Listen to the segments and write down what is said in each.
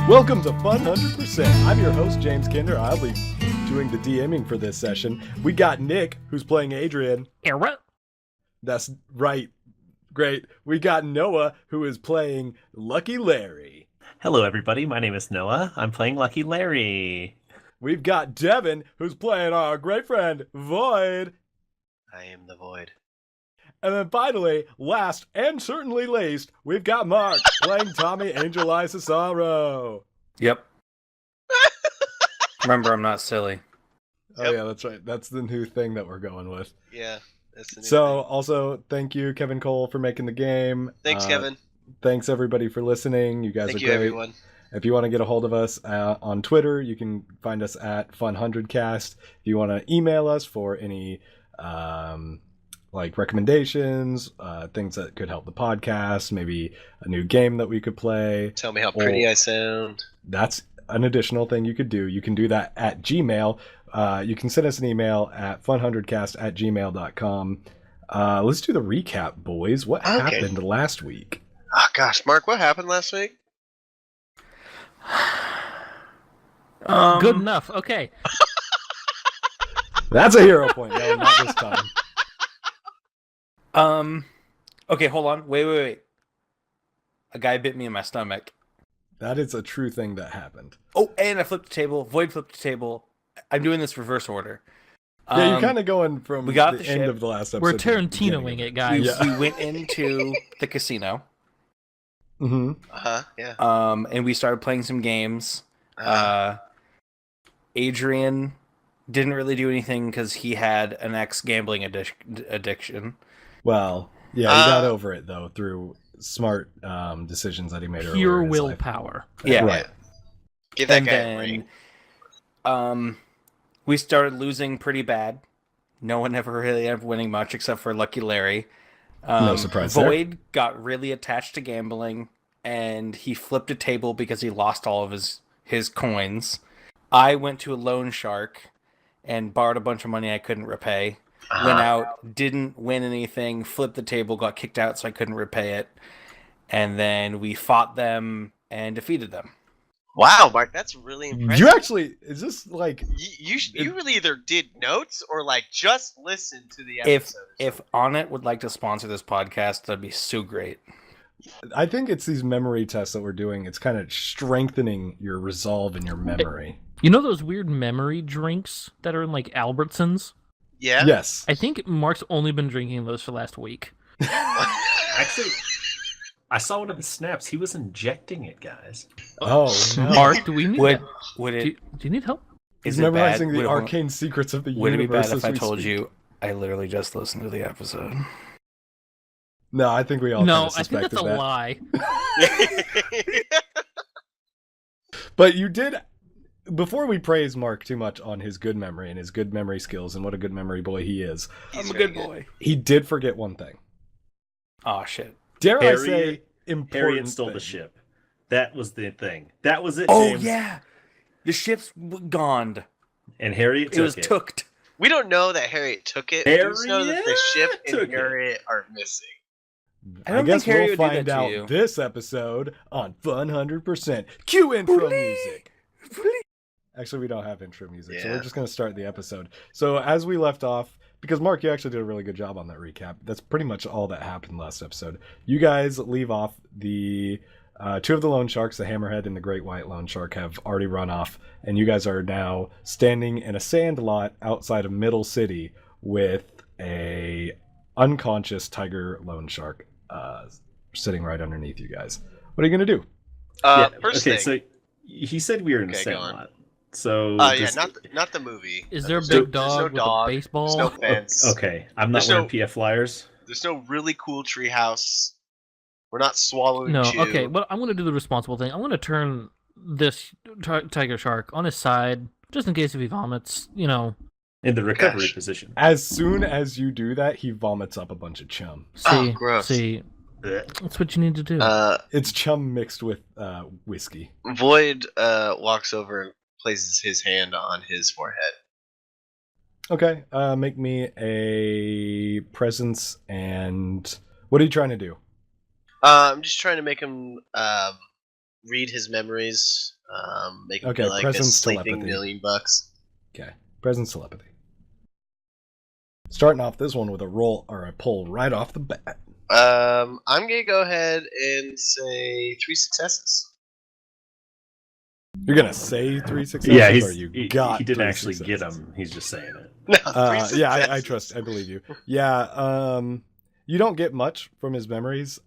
Welcome to Funhundred%. I'm your host, James Kinder. I'll be doing the DMing for this session. We got Nick, who's playing Adrian. Era. That's right. Great. We got Noah, who is playing Lucky Larry. Hello, everybody. My name is Noah. I'm playing Lucky Larry. We've got Devin, who's playing our great friend, Void. I am the Void. And then finally, last and certainly least, we've got Mark playing Tommy Angel Eyes of Sorrow. Yep. Remember, I'm not silly. Oh, yeah, that's right. That's the new thing that we're going with. Yeah, that's the new So, thing. also, thank you, Kevin Cole, for making the game. Thanks, Kevin. Thanks, everybody, for listening. You guys Thank are you, great. everyone. If you want to get a hold of us on Twitter, you can find us at Funhundredcast. If you want to email us for any recommendations, things that could help the podcast, maybe a new game that we could play. Tell me how pretty I sound. That's an additional thing you could do. You can do that at Gmail. You can send us an email at funhundredcast@gmail.com. Let's do the recap, boys. What happened last week? Oh, gosh, Mark, what happened last week? Good enough. Okay. That's a hero point. No, not this time. Okay, hold on. Wait. A guy bit me in my stomach. That is a true thing that happened. Oh, and I flipped the table. Void flipped the table. I'm doing this reverse order. Yeah, you're kind of going from we got the the end ship. of the last episode. We're Tarantinoing it, guys. We went into the casino. Mm-hmm. Yeah. And we started playing some games. Adrian didn't really do anything because he had an ex-gambling addiction. Well, yeah, he got over it, though, through smart decisions that he made earlier Pure in his life. willpower. Yeah. Right. Give that And guy a ring. then, we started losing pretty bad. No one ever really ended up winning much except for Lucky Larry. No surprise there. Void got really attached to gambling, and he flipped a table because he lost all of his coins. I went to a loan shark and borrowed a bunch of money I couldn't repay. Went out, didn't win anything, flipped the table, got kicked out so I couldn't repay it. And then we fought them and defeated them. Wow, Mark, that's really impressive. You actually, is this like... You really either did notes or just listened to the episode. If Onnit would like to sponsor this podcast, that'd be so great. I think it's these memory tests that we're doing. It's kind of strengthening your resolve and your memory. You know those weird memory drinks that are in Albertsons? Yeah? Yes. I think Mark's only been drinking those for the last week. Actually, I saw one of his snaps. He was injecting it, guys. Oh, no. Mark, do we need Would do it? you need help? He's Is it bad? memorizing the Would it- arcane secrets of the Would it be universe. bad if as I we told speak. you I literally just listened to the episode? No, I think we all No, kind of I think suspected that's a that. lie. But you did... Before we praise Mark too much on his good memory and his good memory skills and what a good memory boy he is, I'm a good boy. he did forget one thing. Oh shit! Dare I Harriet- say important Harriet stole thing. the ship. That was the thing. That was it, Oh James. yeah, the ship's gone. And Harriet It was took it. tooked. We don't know that Harriet took it. We just know that the ship took and it. Harriet are missing. I I don't guess think Harry we'll would do find that to out you. this episode on Funhundred%. Cue intro music. Actually, we don't have intro music, so we're Yeah. just going to start the episode. So as we left off, because Mark, you actually did a really good job on that recap. That's pretty much all that happened last episode. You guys leave off the two of the loan sharks, the hammerhead and the great white loan shark, have already run off, and you guys are now standing in a sand lot outside of Middle City with a unconscious tiger loan shark sitting right underneath you guys. What are you going to do? First okay, thing. so he said we were in a Okay, go on. sandlot. So Yeah, not the movie. Is there a There's big no dog with a baseball? There's no fence. Okay, I'm not There's wearing no- PF flyers. There's no really cool treehouse. We're not swallowing No, chew. okay, well, I'm going to do the responsible thing. I'm going to turn this tiger shark on his side, just in case if he vomits, In the recovery Gosh. position. As soon as you do that, he vomits up a bunch of chum. Oh, gross. That's what you need to do. It's chum mixed with whiskey. Void walks over and places his hand on his forehead. Okay, make me a presence and... What are you trying to do? I'm just trying to make him read his memories Make him Okay, feel like a presence sleeping telepathy. $1,000,000. Okay, presence telepathy. Starting off this one with a roll or a pull right off the bat. I'm gonna go ahead and say 3 successes. You're gonna say 3 successes, Yeah, or you he got didn't 3 actually get successes? him. He's just saying it. No, 3 successes. Yeah, I trust. I believe you. Yeah. You don't get much from his memories.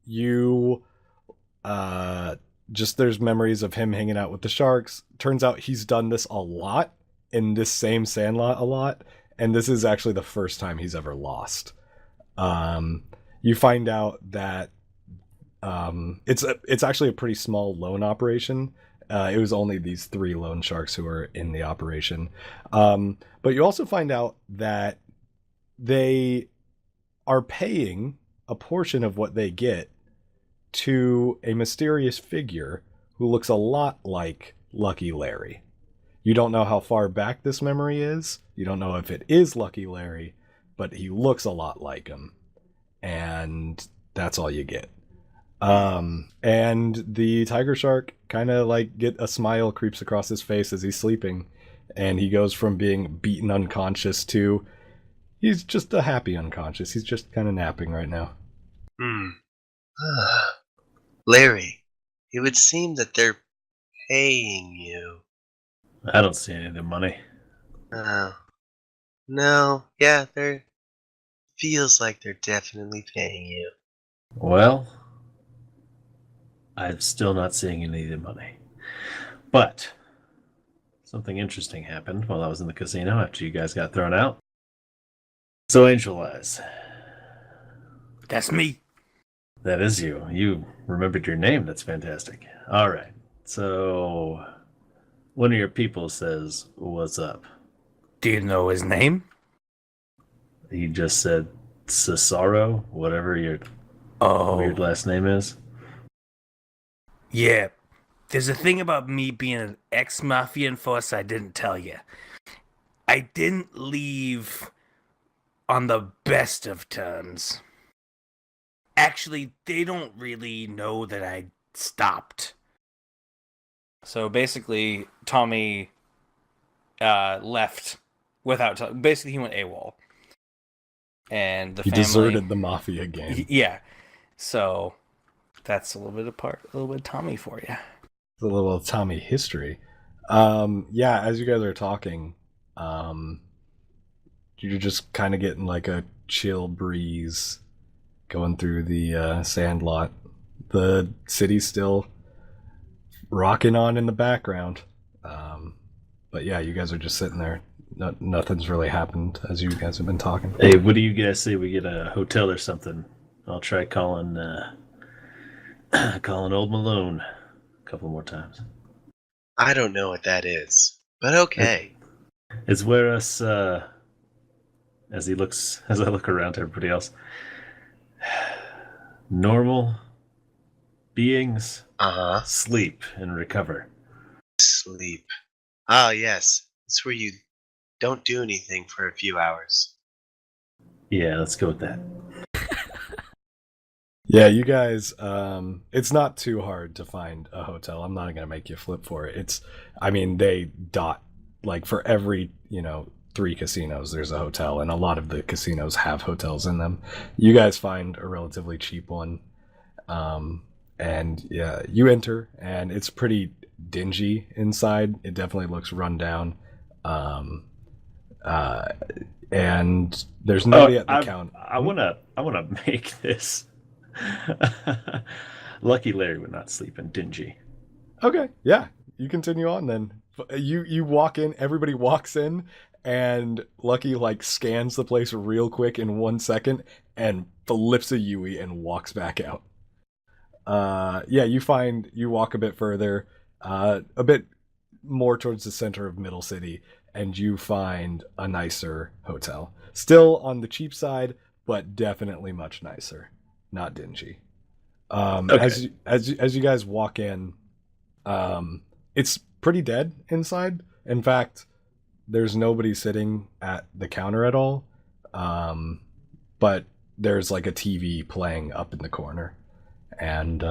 You just there's memories of him hanging out with the sharks. Turns out he's done this a lot in this same sandlot a lot, and this is actually the first time he's ever lost. You find out that it's actually a pretty small loan operation. It was only these 3 loan sharks who were in the operation. But you also find out that they are paying a portion of what they get to a mysterious figure who looks a lot like Lucky Larry. You don't know how far back this memory is. You don't know if it is Lucky Larry, but he looks a lot like him. And that's all you get. And the tiger shark kind of like get a smile creeps across his face as he's sleeping, and he goes from being beaten unconscious to he's just a happy unconscious. He's just kind of napping right now. Larry, it would seem that they're paying you. I don't see any of the money. No, yeah, they're feels like they're definitely paying you. Well, I'm still not seeing any of the money. But something interesting happened while I was in the casino after you guys got thrown out. So, Angel Eyes, That's me. that is you. You remembered your name. That's fantastic. All right. So, one of your people says, "What's up?" Do you know his name? He just said Cesaro, whatever your Oh, weird last name is. yeah. There's a thing about me being an ex-mafia enforcer I didn't tell you. I didn't leave on the best of terms. Actually, they don't really know that I stopped. So basically, Tommy left without. Basically, he went AWOL, and the He family deserted the mafia game. Yeah, so that's a little bit of Tommy for you. A little Tommy history. Yeah, as you guys are talking, you're just kind of getting like a chill breeze going through the sandlot. The city's still rocking on in the background. But yeah, you guys are just sitting there. Nothing's really happened as you guys have been talking. Hey, what do you guys say we get a hotel or something? I'll try calling Old Malone a couple more times. I don't know what that is, but okay. It's where us, as I look around to everybody else, normal beings sleep and recover. Sleep. Ah, yes. It's where you don't do anything for a few hours. Yeah, let's go with that. Yeah, you guys, it's not too hard to find a hotel. I'm not going to make you flip for it. They dot, like for every, 3 casinos, there's a hotel, and a lot of the casinos have hotels in them. You guys find a relatively cheap one. And yeah, you enter, and it's pretty dingy inside. It definitely looks run down. And there's nobody at the counter. I wanna make this. Lucky Larry would not sleep in dingy. Okay, yeah, you continue on then. You walk in, everybody walks in, and Lucky like scans the place real quick in 1 second and flips a Yui and walks back out. Yeah, you walk a bit further, a bit more towards the center of Middle City, and you find a nicer hotel. Still on the cheap side, but definitely much nicer. Not dingy. Okay. As you guys walk in, it's pretty dead inside. In fact, there's nobody sitting at the counter at all. But there's like a TV playing up in the corner. and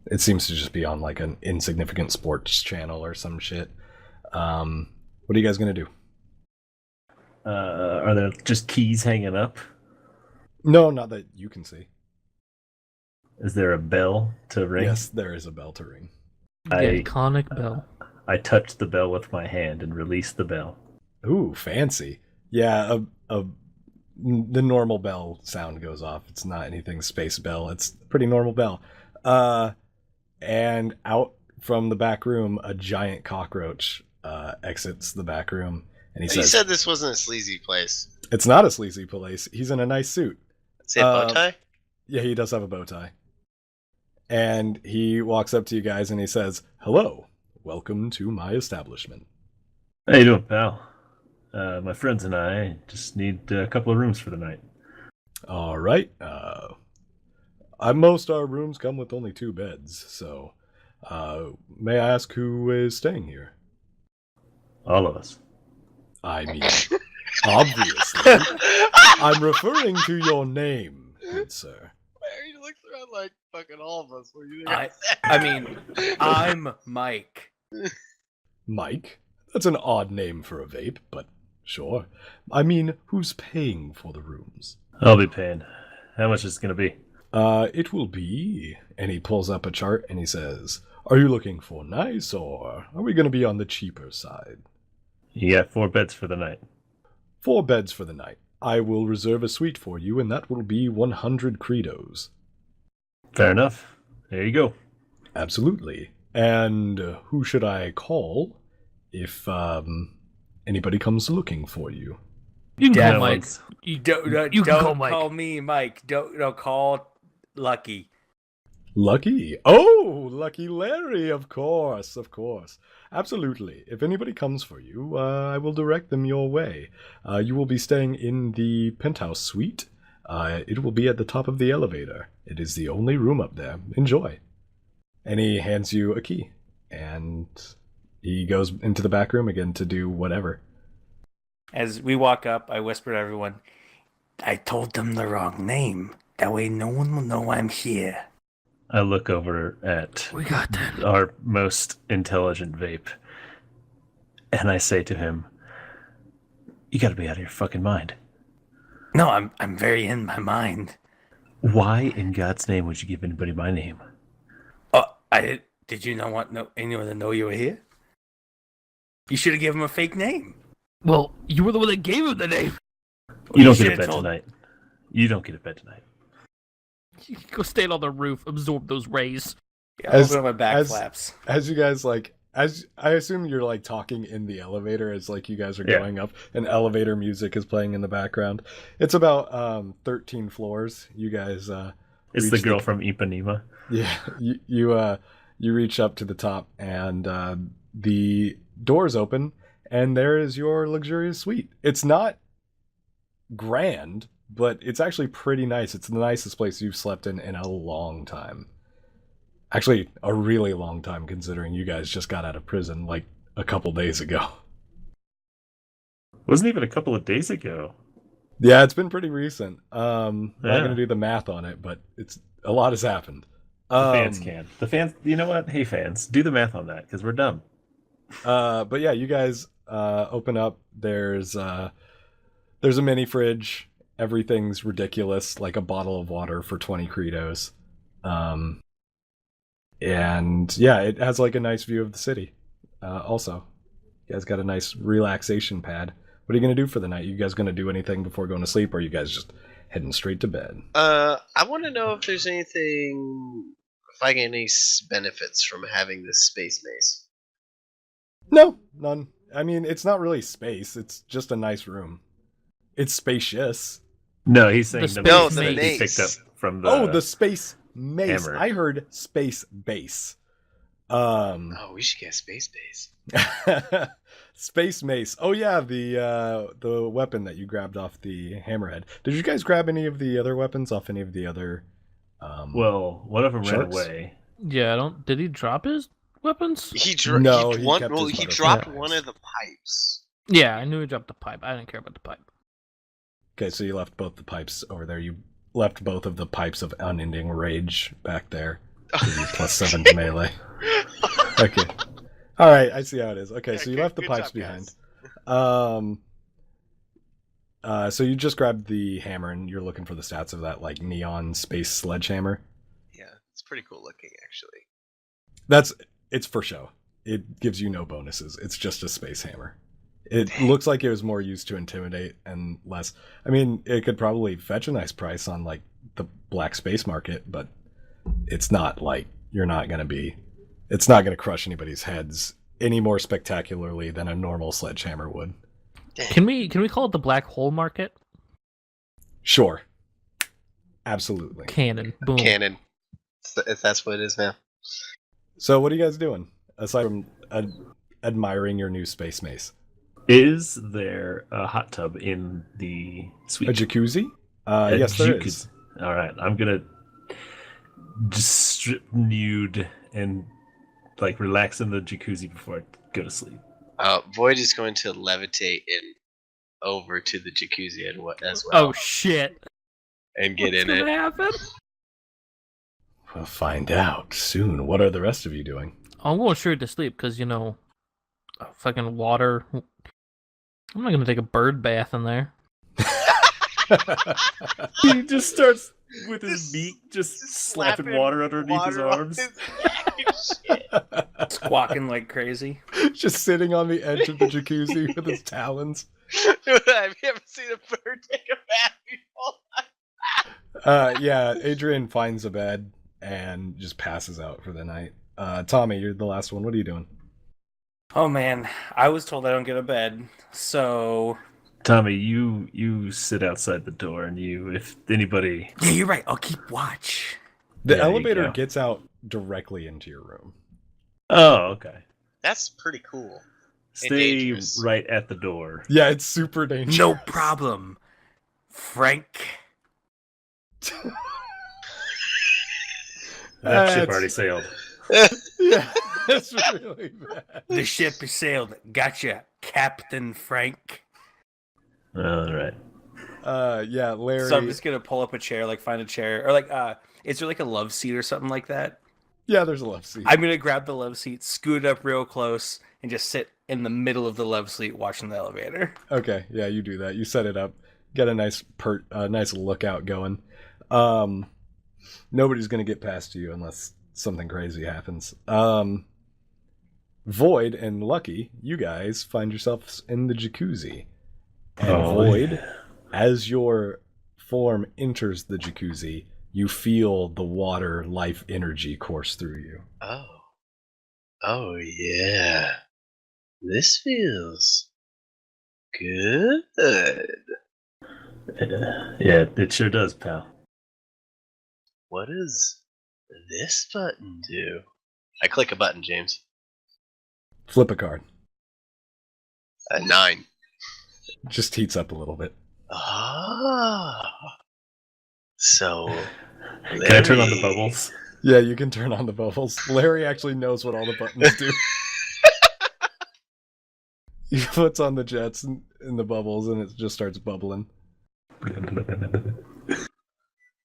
it seems to just be on like an insignificant sports channel or some shit. What are you guys gonna do? Are there just keys hanging up? No, not that you can see. Is there a bell to ring? Yes, there is a bell to ring. The iconic bell. I touch the bell with my hand and release the bell. Ooh, fancy. Yeah, the normal bell sound goes off. It's not anything space bell. It's a pretty normal bell. And out from the back room, a giant cockroach exits the back room, and he You says, said this wasn't a sleazy place. "It's not a sleazy place. He's in a nice suit." Say bow tie? Yeah, he does have a bow tie. And he walks up to you guys and he says, "Hello, welcome to my establishment." How you doing, pal? My friends and I just need a couple of rooms for the night. All right. Most our rooms come with only 2 beds, so may I ask who is staying here? All of us. I mean, obviously. I'm referring to your name, good sir. He looks around like fucking all of us. What do you I mean, I'm Mike. Mike? That's an odd name for a vape, but sure. I mean, who's paying for the rooms? I'll be paying. How much is it going to be? It will be... And he pulls up a chart and he says, "Are you looking for nice, or are we going to be on the cheaper side?" You got 4 beds for the night. 4 beds for the night. I will reserve a suite for you, and that will be 100 credos. Fair enough. There you go. Absolutely. And who should I call if anybody comes looking for you? You can Yeah, call Mike. once- You don't You can don't call Mike. call me Mike. Don't call Lucky. Lucky. Oh, Lucky Larry, of course, of course. Absolutely. If anybody comes for you, I will direct them your way. You will be staying in the penthouse suite. It will be at the top of the elevator. It is the only room up there. Enjoy. And he hands you a key. And he goes into the back room again to do whatever. As we walk up, I whisper to everyone, I told them the wrong name. That way no one will know I'm here. I look over at We got that. our most intelligent vape, and I say to him, "You gotta be out of your fucking mind. No, I'm very in my mind. Why in God's name would you give anybody my name?" Oh, did you not want anyone to know you were here? You should have given him a fake name. Well, you were the one that gave him the name. You don't get should've a bed told- tonight. You don't get a bed tonight. You can go stand on the roof, absorb those rays. Yeah, As- open up my back as- flaps. As you guys as I assume you're like talking in the elevator as like you guys are Yeah. going up, and elevator music is playing in the background. It's about 13 floors. You guys It's the reach girl from Ipanema. Yeah, you reach up to the top, and the doors open, and there is your luxurious suite. It's not grand, but it's actually pretty nice. It's the nicest place you've slept in a long time. Actually, a really long time, considering you guys just got out of prison like a couple days ago. Wasn't even a couple of days ago. Yeah, it's been pretty recent. Not Yeah. gonna do the math on it, but a lot has happened. The fans can. The fans, you know what? Hey, fans, do the math on that because we're dumb. But yeah, you guys open up. There's a mini fridge. Everything's ridiculous, like a bottle of water for 20 credos. And yeah, it has like a nice view of the city. Also, you guys got a nice relaxation pad. What are you gonna do for the night? You guys gonna do anything before going to sleep, or are you guys just heading straight to bed? I want to know if there's anything, if I get any benefits from having this space maze. No, none. I mean, it's not really space. It's just a nice room. It's spacious. No, he's saying The the, space mace the that he mace. picked up from the. Oh, the space mace. hammer. I heard space base. Oh, we should get a space base. Space mace. Oh yeah, the weapon that you grabbed off the hammerhead. Did you guys grab any of the other weapons off any of the other? Well, one of them ran Sharks? away. Yeah, I don't. Did he drop his weapons? No, he, he one, kept well, his he butterflies. dropped one of the pipes. Yeah, I knew he dropped the pipe. I didn't care about the pipe. Okay, so you left both the pipes over there. You left both of the pipes of unending rage back there. Give you +7 to melee. Okay. All right, I see how it is. Okay, Yeah, so you left the good pipes job, behind. guys. So you just grabbed the hammer and you're looking for the stats of that like neon space sledgehammer. Yeah, it's pretty cool looking, actually. It's for show. It gives you no bonuses. It's just a space hammer. It looks like it was more used to intimidate and less. I mean, it could probably fetch a nice price on like the black space market, but it's not like it's not going to crush anybody's heads any more spectacularly than a normal sledgehammer would. Dang. Can we call it the black hole market? Sure. Absolutely. Cannon. Boom. Cannon. If that's what it is now. So what are you guys doing aside from admiring your new space mace? Is there a hot tub in the suite? A jacuzzi? A Yes, there jacuzzi. is. All right, I'm gonna just strip nude and like relax in the jacuzzi before I go to sleep. Void is going to levitate in over to the jacuzzi as well Oh shit! and get What's in gonna it. happen? We'll find out soon. What are the rest of you doing? I'm going straight to sleep because fucking water. I'm not gonna take a bird bath in there. He just starts with his Just- beak, just Just slapping slapping water underneath his water on arms. his back. Shit. Squawking like crazy. Just sitting on the edge of the jacuzzi with his talons. Have you ever seen a bird take a bath before? Yeah, Adrian finds a bed and just passes out for the night. Tommy, you're the last one. What are you doing? Oh man, I was told I don't get a bed, so Tommy, you sit outside the door, and if anybody, yeah, you're right. I'll keep watch. The There you elevator go. gets out directly into your room. oh, okay, That's pretty cool. stay dangerous. right at the door. Yeah, it's super dangerous. No problem, Frank. That ship That's- already sailed. Yeah, that's really bad. The ship has sailed. Gotcha, Captain Frank. All right. Yeah, Larry. So I'm just gonna pull up a chair, like find a chair, or like, is there like a love seat or something like that? Yeah, there's a love seat. I'm gonna grab the love seat, scoot up real close, and just sit in the middle of the love seat watching the elevator. Okay, yeah, you do that. You set it up, get a nice nice lookout going. Nobody's gonna get past you unless something crazy happens. Void and Lucky, you guys find yourselves in the jacuzzi. And Void, as your form enters the jacuzzi, you feel the water life energy course through you. Oh yeah. This feels good. Yeah, it sure does, pal. What does this button do? I click a button, James. Flip a card. 9. Just heats up a little bit. Ah. So. Can I turn on the Larry- bubbles? Yeah, you can turn on the bubbles. Larry actually knows what all the buttons do. He puts on the jets in the bubbles and it just starts bubbling.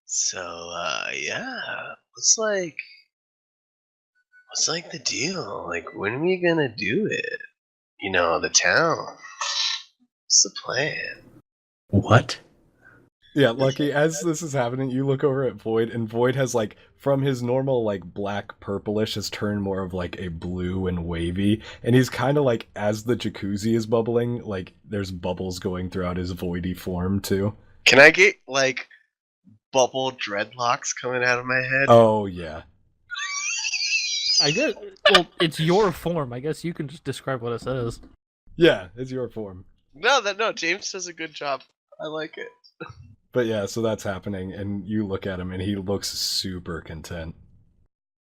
So, yeah. What's like the deal? Like, when are we gonna do it? You know, the town. What's the plan? What? Yeah, Lucky, as this is happening, you look over at Void, and Void has, like, from his normal, like, black purplish, has turned more of, like, a blue and wavy. And he's kind of, like, as the jacuzzi is bubbling, like, there's bubbles going throughout his voidy form, too. Can I get, like, bubble dreadlocks coming out of my head? Oh, yeah. I guess. Well, it's your form. I guess you can just describe what it says. Yeah, it's your form. No, James does a good job. I like it. But yeah, so that's happening, and you look at him, and he looks super content.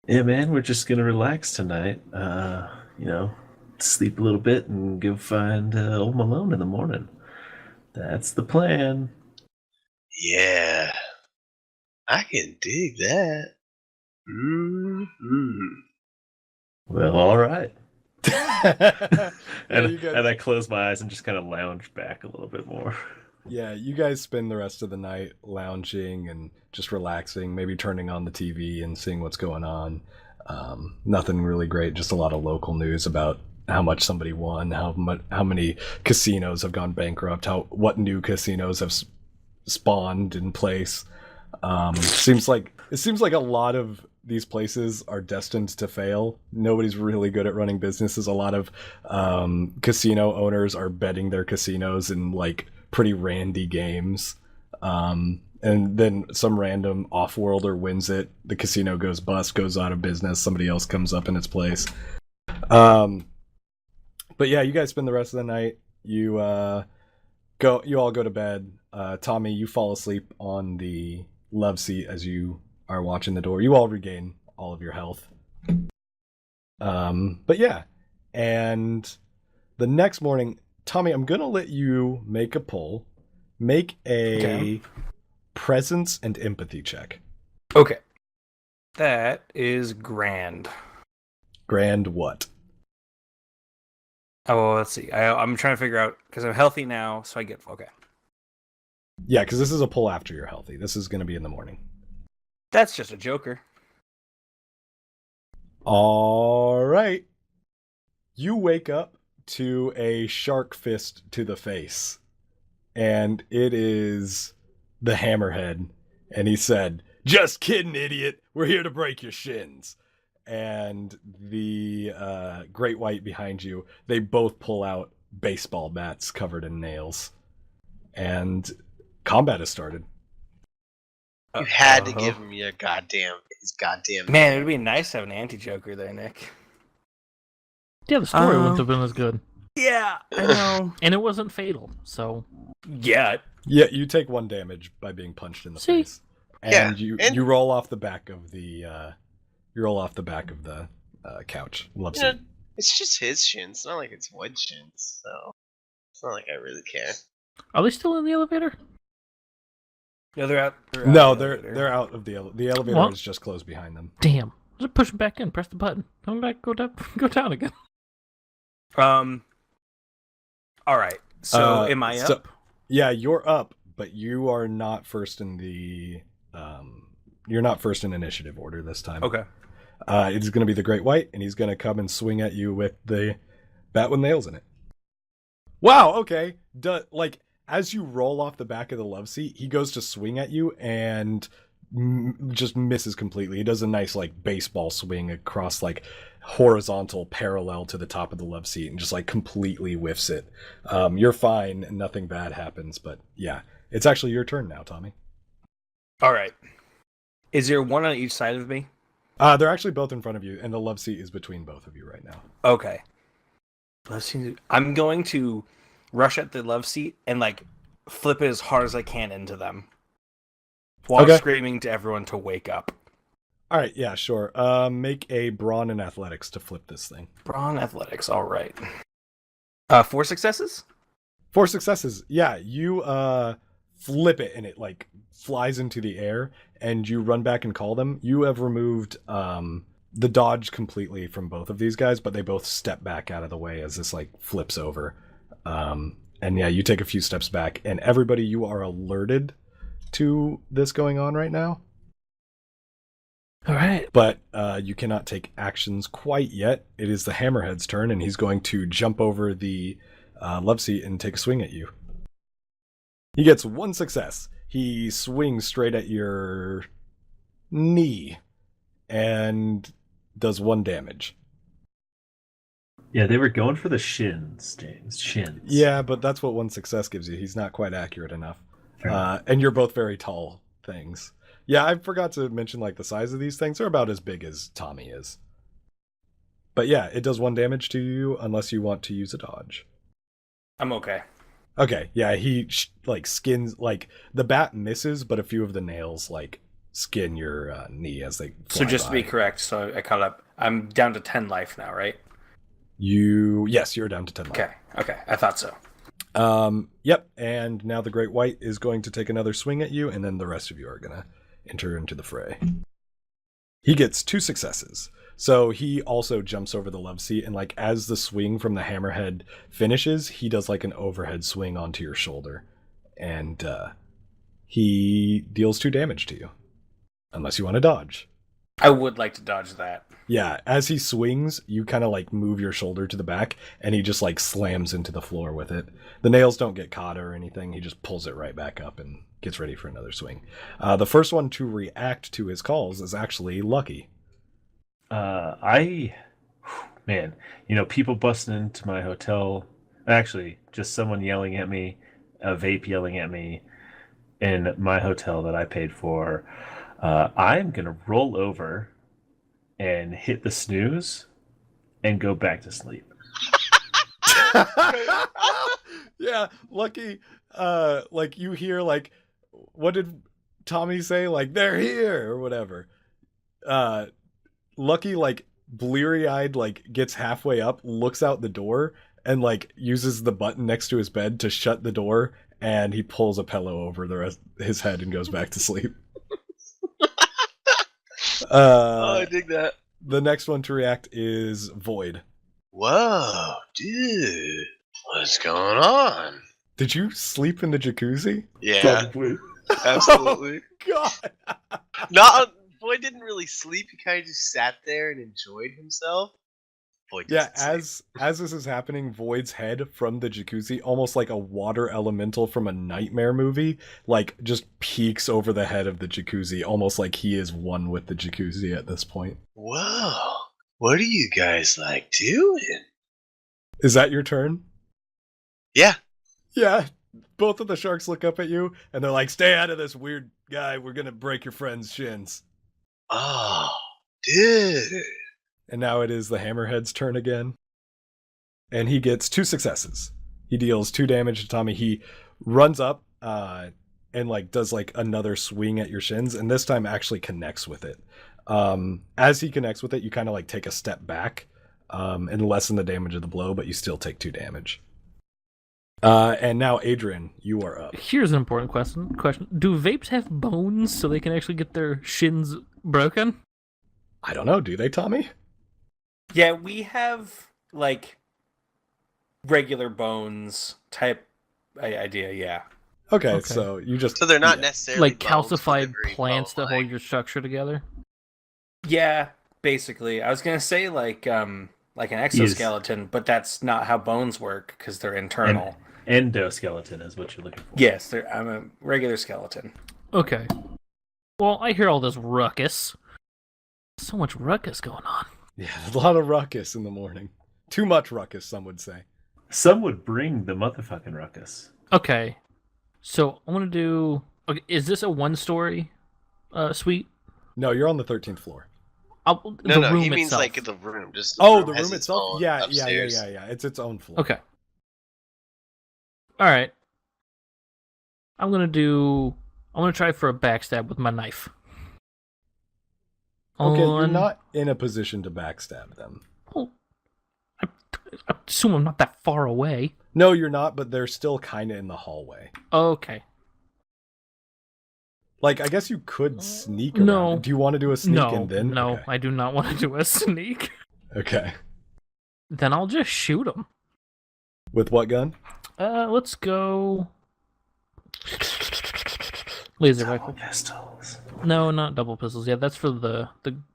Yeah, man, we're just gonna relax tonight. Sleep a little bit and go find Old Malone in the morning. That's the plan. Yeah. I can dig that. Mm-hmm. Well, all right. Yeah, And, you guys- and I close my eyes and just kind of lounge back a little bit more. Yeah, you guys spend the rest of the night lounging and just relaxing, maybe turning on the TV and seeing what's going on. Nothing really great, just a lot of local news about how much somebody won, how many casinos have gone bankrupt, what new casinos have spawned in place. It seems like a lot of these places are destined to fail. Nobody's really good at running businesses. A lot of casino owners are betting their casinos in like pretty randy games. And then some random off-worlder wins it. The casino goes bust, goes out of business. Somebody else comes up in its place. But yeah, you guys spend the rest of the night. You all go to bed. Tommy, you fall asleep on the love seat as you are watching the door. You all regain all of your health. But yeah, and the next morning, Tommy, I'm gonna let you make a pull. Make a presence and empathy check. Okay. That is grand. Grand what? Oh, well, let's see. I'm trying to figure out, because I'm healthy now, so I get... Okay. Yeah, because this is a pull after you're healthy. This is going to be in the morning. That's just a joker. All right. You wake up to a shark fist to the face. And it is the Hammerhead. And he said, "Just kidding, idiot. We're here to break your shins." And the Great White behind you, they both pull out baseball bats covered in nails. And combat has started. You had to give him his goddamn. Man, it would be nice to have an anti-joker there, Nick. Yeah, the story wouldn't have been as good. Yeah, I know. And it wasn't fatal, so... Yeah. Yeah, you take 1 damage by being punched in the face. And you roll off the back of the couch. Love seat. It's just his shins. It's not like it's wood shins, so it's not like I really care. Are they still in the elevator? No, they're out. They're out of the elevator. The elevator What? is just closed behind them. Damn. Just push them back in. Press the button. Come back. Go down. Go down again. All right. So am I up? Yeah, you're up, but you are not first in the. You're not first in initiative order this time. Okay. It's going to be the Great White, and he's going to come and swing at you with the bat with nails in it. Wow. Okay. As you roll off the back of the love seat, he goes to swing at you and just misses completely. He does a nice baseball swing across horizontal parallel to the top of the love seat and just completely whiffs it. You're fine and nothing bad happens, but yeah, it's actually your turn now, Tommy. All right. Is there one on each side of me? They're actually both in front of you, and the love seat is between both of you right now. Okay. I'm going to rush at the love seat and flip it as hard as I can into them while screaming to everyone to wake up. All right, yeah, sure. Make a brawn and athletics to flip this thing. Brawn athletics, all right. 4 successes? 4 successes. Yeah, you flip it and it flies into the air, and you run back and call them. You have removed the dodge completely from both of these guys, but they both step back out of the way as this flips over. And yeah, you take a few steps back, and everybody, you are alerted to this going on right now. All right. But you cannot take actions quite yet. It is the Hammerhead's turn, and he's going to jump over the love seat and take a swing at you. He gets 1 success. He swings straight at your knee and does 1 damage. Yeah, they were going for the shins, James. Shins. Yeah, but that's what 1 success gives you. He's not quite accurate enough. And you're both very tall things. Yeah, I forgot to mention the size of these things. They're about as big as Tommy is. But yeah, it does 1 damage to you unless you want to use a dodge. I'm okay. Okay, yeah, he skins the bat misses, but a few of the nails skin your knee as they fly So just by. to be correct, so I caught up. I'm down to 10 life now, right? Yes, you're down to 10 life. Okay, I thought so. Yep, and now the Great White is going to take another swing at you, and then the rest of you are gonna enter into the fray. He gets 2 successes. So he also jumps over the love seat, and as the swing from the Hammerhead finishes, he does an overhead swing onto your shoulder. and he deals 2 damage to you. Unless you want to dodge. I would like to dodge that. Yeah, as he swings, you kind of like move your shoulder to the back, and he just like slams into the floor with it. The nails don't get caught or anything. He just pulls it right back up and gets ready for another swing. The first one to react to his calls is actually Lucky. Man, people busting into my hotel. Actually, just someone yelling at me, a vape yelling at me in my hotel that I paid for. I'm going to roll over and hit the snooze and go back to sleep. Yeah, Lucky, like you hear like, what did Tommy say? Like, they're here or whatever. Lucky, like, bleary-eyed, like, gets halfway up, looks out the door, and like uses the button next to his bed to shut the door, and he pulls a pillow over his head and goes back to sleep. I dig that. The next one to react is Void. Whoa, dude. What's going on? Did you sleep in the jacuzzi? Yeah, Probably. absolutely. God. Boy didn't really sleep. He kind of just sat there and enjoyed himself. Boy Yeah, doesn't sleep. as this is happening, Void's head from the jacuzzi, almost like a water elemental from a nightmare movie, like just peeks over the head of the jacuzzi, almost like he is one with the jacuzzi at this point. Whoa, what are you guys like doing? Is that your turn? Yeah. Yeah. Both of the sharks look up at you and they're like, "Stay out of this, weird guy. We're gonna break your friend's shins." Oh, dude. And now it is the Hammerhead's turn again. And he gets 2 successes. He deals 2 damage to Tommy. He runs up and like does like another swing at your shins, and this time actually connects with it. As he connects with it, you kind of like take a step back and lessen the damage of the blow, but you still take 2 damage. And now, Adrian, you are up. Here's an important question. Do vapes have bones so they can actually get their shins broken? I don't know. Do they, Tommy? Yeah, we have like regular bones type idea. Yeah. Okay, so you just... So they're not yeah. necessarily Like bones, but calcified they're very plants that bone-like. hold your structure together? Yeah, basically. I was gonna say like an exoskeleton, but that's not how bones work because they're internal. Endoskeleton is what you're looking for. Yes, I'm a regular skeleton. Okay. Well, I hear all this ruckus. So much ruckus going on. Yeah, a lot of ruckus in the morning. Too much ruckus, some would say. Some would bring the motherfucking ruckus. Okay. So I want to do... Okay, is this a 1-story suite? No, you're on the 13th floor. No, room he means itself. like the room. Just Oh, the has room its itself? own Yeah. upstairs. It's its own floor. Okay. Alright. I'm gonna try for a backstab with my knife. Okay, you're not in a position to backstab them. Oh, I assume I'm not that far away. No, you're not, but they're still kind of in the hallway. Okay. Like, I guess you could sneak around. No. Do you want to do a sneak in then? No, Okay. I do not want to do a sneak. Okay. Then I'll just shoot him. With what gun? Let's go... Laser rifle. Pistols. No, not double pistols. Yeah, that's for the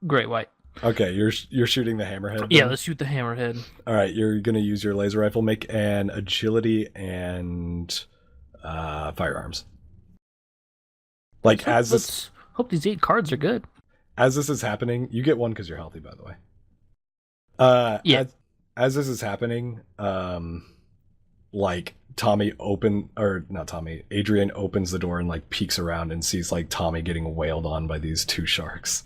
great white. Okay, you're shooting the hammerhead. Yeah, then? let's shoot the hammerhead. All right, you're gonna use your laser rifle. Make an agility and firearms. Like Let's hope these 8 cards are good. as this is happening, you get 1 because you're healthy, by the way. Yeah. As this is happening, like Adrian opens the door and like peeks around and sees like Tommy getting wailed on by these 2 sharks.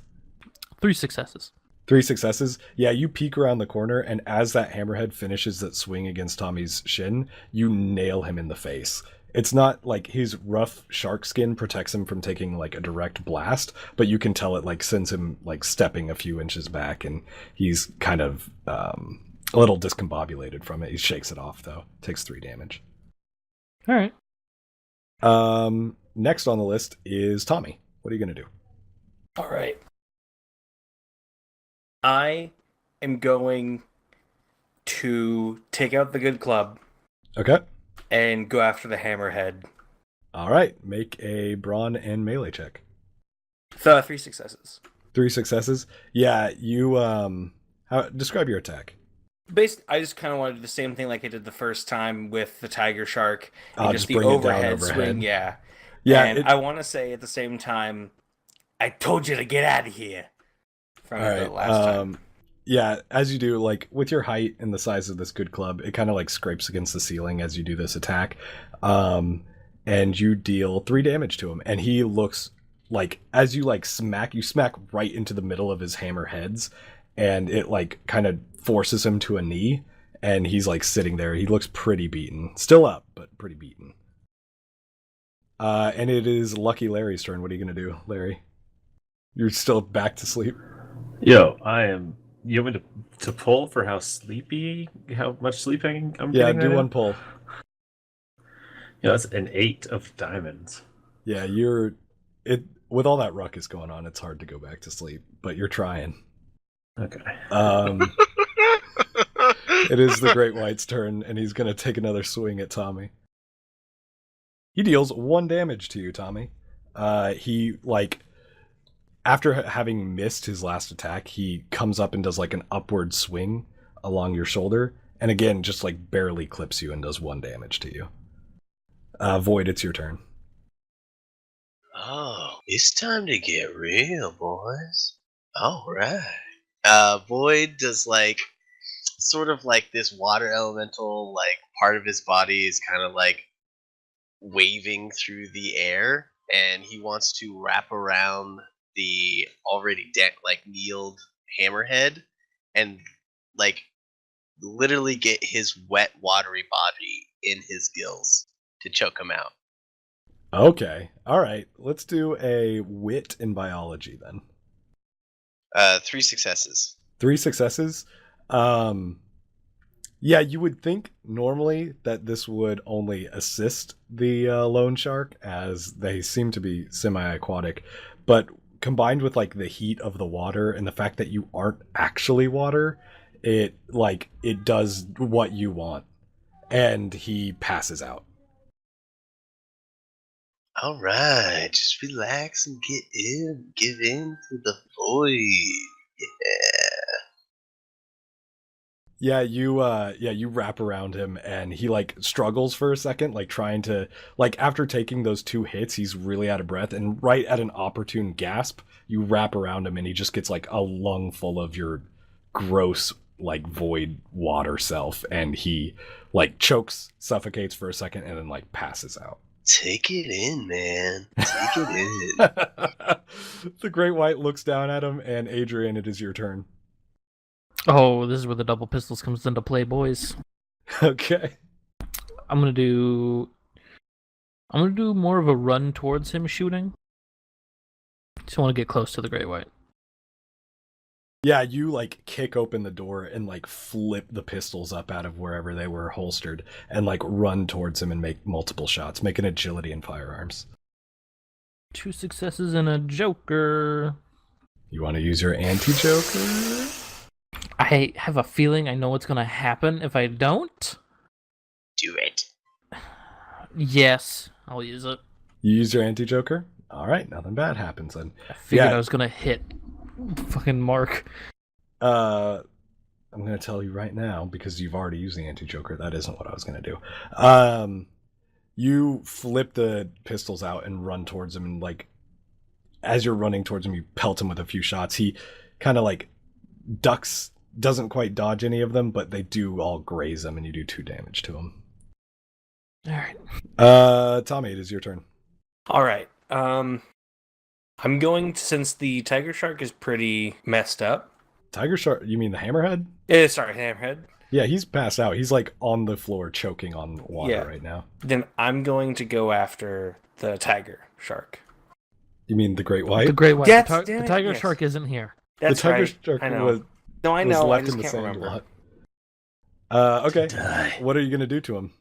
3 successes. 3 successes. Yeah, you peek around the corner, and as that hammerhead finishes that swing against Tommy's shin, you nail him in the face. It's not like his rough shark skin protects him from taking like a direct blast, but you can tell it like sends him like stepping a few inches back, and he's kind of a little discombobulated from it. He shakes it off though. Takes 3 damage. All right. Next on the list is Tommy. What are you gonna do? All right. I am going to take out the good club Okay. and go after the hammerhead All right, make a brawn and melee check. 3 successes. 3 successes. Yeah, you describe your attack. Basically, I just kind of want to do the same thing like I did the first time with the tiger shark and just the bring it down overhead swing. Yeah. Yeah, And I want to say at the same time, I told you to get out of here. From all the right. last time. Yeah, as you do, like with your height and the size of this good club, it kind of like scrapes against the ceiling as you do this attack. And you deal 3 damage to him, and he looks like, as you like smack right into the middle of his hammer heads, and it like kind of forces him to a knee, and he's like sitting there. He looks pretty beaten, still up, but pretty beaten. And it is Lucky Larry's turn. What are you gonna do, Larry? You're still back to sleep. Yo, you want me to pull for how much sleeping I'm Yeah, getting? do right one now? pull. Yeah, that's an 8 of diamonds. Yeah, with all that ruckus going on, it's hard to go back to sleep, but you're trying. Okay. It is the Great White's turn, and he's gonna take another swing at Tommy. He deals 1 damage to you, Tommy. He like, after having missed his last attack, he comes up and does like an upward swing along your shoulder, and again just like barely clips you and does 1 damage to you. Void, it's your turn. Oh, it's time to get real, boys. All right. Void does like sort of like this water elemental, like part of his body is kind of like waving through the air, and he wants to wrap around the already like kneeled hammerhead and like literally get his wet watery body in his gills to choke him out. Okay, all right. Let's do a wit in biology then. 3 successes. 3 successes. Yeah, you would think normally that this would only assist the loan shark, as they seem to be semi-aquatic, but combined with like the heat of the water and the fact that you aren't actually water, it does what you want, and he passes out. All right, just relax and give in to the void. Yeah, you wrap around him, and he like struggles for a second, like trying to, like, after taking those 2 hits, he's really out of breath, and right at an opportune gasp, you wrap around him and he just gets like a lung full of your gross like void water self, and he like chokes, suffocates for a second, and then like passes out. Take it in, man. Take it in. The Great White looks down at him, and Adrian, it is your turn. Oh, this is where the double pistols comes into play, boys. Okay. I'm gonna do more of a run towards him shooting. Just want to get close to the Great White. Yeah, you like kick open the door and like flip the pistols up out of wherever they were holstered and like run towards him and make multiple shots. Make an agility and firearms. 2 successes and a joker. You want to use your anti-joker? I have a feeling I know what's gonna happen if I don't. Do it. Yes, I'll use it. You use your anti-joker? All right, nothing bad happens then. I figured Yeah. I was gonna hit fucking Mark. I'm going to tell you right now, because you've already used the anti-joker, that isn't what I was going to do. You flip the pistols out and run towards him, and like, as you're running towards him, you pelt him with a few shots. He kind of like ducks, doesn't quite dodge any of them, but they do all graze him, and you do 2 damage to him. Alright. Tommy, it is your turn. All right. I'm going to, since the tiger shark is pretty messed up. Tiger shark? You mean the hammerhead? Sorry, hammerhead. Yeah, he's passed out. He's like on the floor choking on water right now. Then I'm going to go after the tiger shark. You mean the Great White? The Great White. Yes, The damn it, tiger yes. shark isn't here. That's the tiger right. shark I know. was No, I know. I left just in the can't sand remember. a lot. Okay. Die. What are you gonna do to him?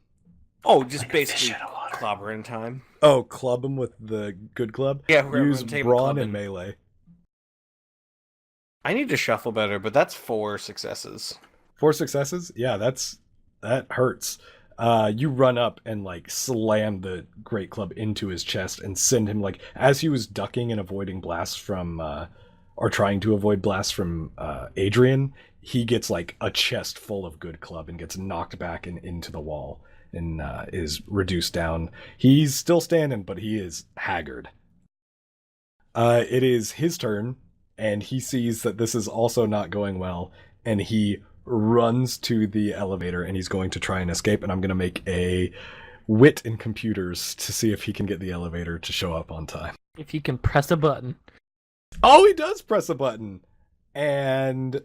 Oh, just Like a fish basically out of water. clobber in time. Oh, club him with the good club? Yeah, whoever Use I'm table brawn clubbing. and melee. I need to shuffle better, but that's 4 successes. 4 successes? Yeah, that hurts. You run up and like slam the great club into his chest and send him like as he was ducking and avoiding blasts from or trying to avoid blasts from Adrian, he gets like a chest full of good club and gets knocked back and into the wall and is reduced down. He's still standing, but he is haggard. It is his turn, and he sees that this is also not going well, and he runs to the elevator, and he's going to try and escape, and I'm going to make a wit in computers to see if he can get the elevator to show up on time. If you can press a button. Oh, he does press a button! And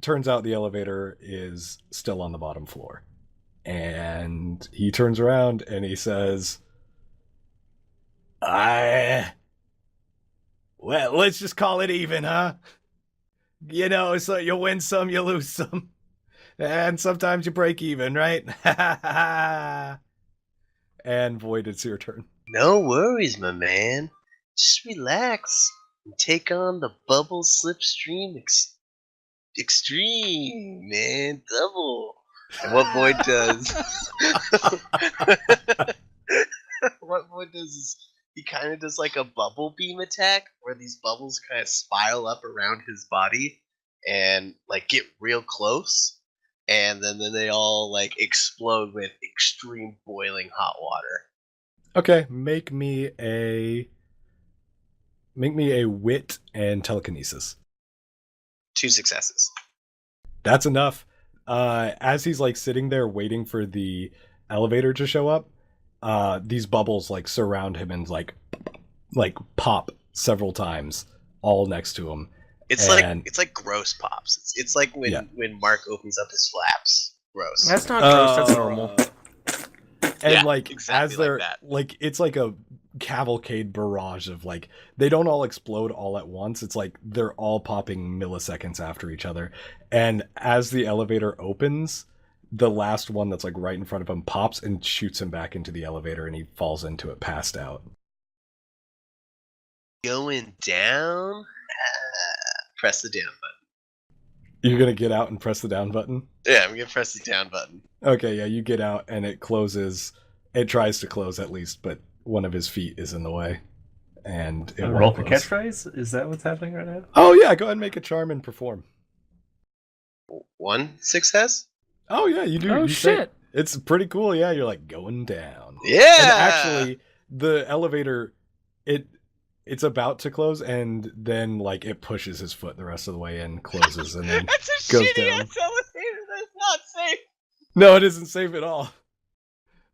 turns out the elevator is still on the bottom floor. And he turns around and he says, well, let's just call it even, huh? You know, so you win some, you lose some. And sometimes you break even, right? And Void, it's your turn. No worries, my man. Just relax and take on the bubble slipstream extreme, man. Double. And what Void does... what Void does is he kind of does like a bubble beam attack where these bubbles kind of spiral up around his body and like get real close. And then they all like explode with extreme boiling hot water. Okay, make me a wit and telekinesis. 2 successes. That's enough. As he's like sitting there waiting for the elevator to show up, these bubbles like surround him and like pop several times all next to him. It's like gross pops. It's like when Mark opens up his flaps. Gross. That's not gross. That's normal. And Yeah, like exactly as they're like that. like it's like a cavalcade barrage of like they don't all explode all at once. It's like they're all popping milliseconds after each other. And as the elevator opens, the last one that's like right in front of him pops and shoots him back into the elevator, and he falls into it, passed out. Going down. Press the down button. You're gonna get out and press the down button? Yeah, I'm gonna press the down button. Okay, yeah, you get out and it closes. It tries to close at least, but one of his feet is in the way. And it won't Roll for close. catchphrase? Is that what's happening right now? Oh yeah, go ahead and make a charm and perform. 1 success? Oh yeah, you do. Oh, you say- shit. It's pretty cool, yeah. You're like going down. Yeah! And actually, the elevator, it's about to close, and then like it pushes his foot the rest of the way in, closes, and then That's a goes shitty down. ass elevator. That's not safe. No, it isn't safe at all.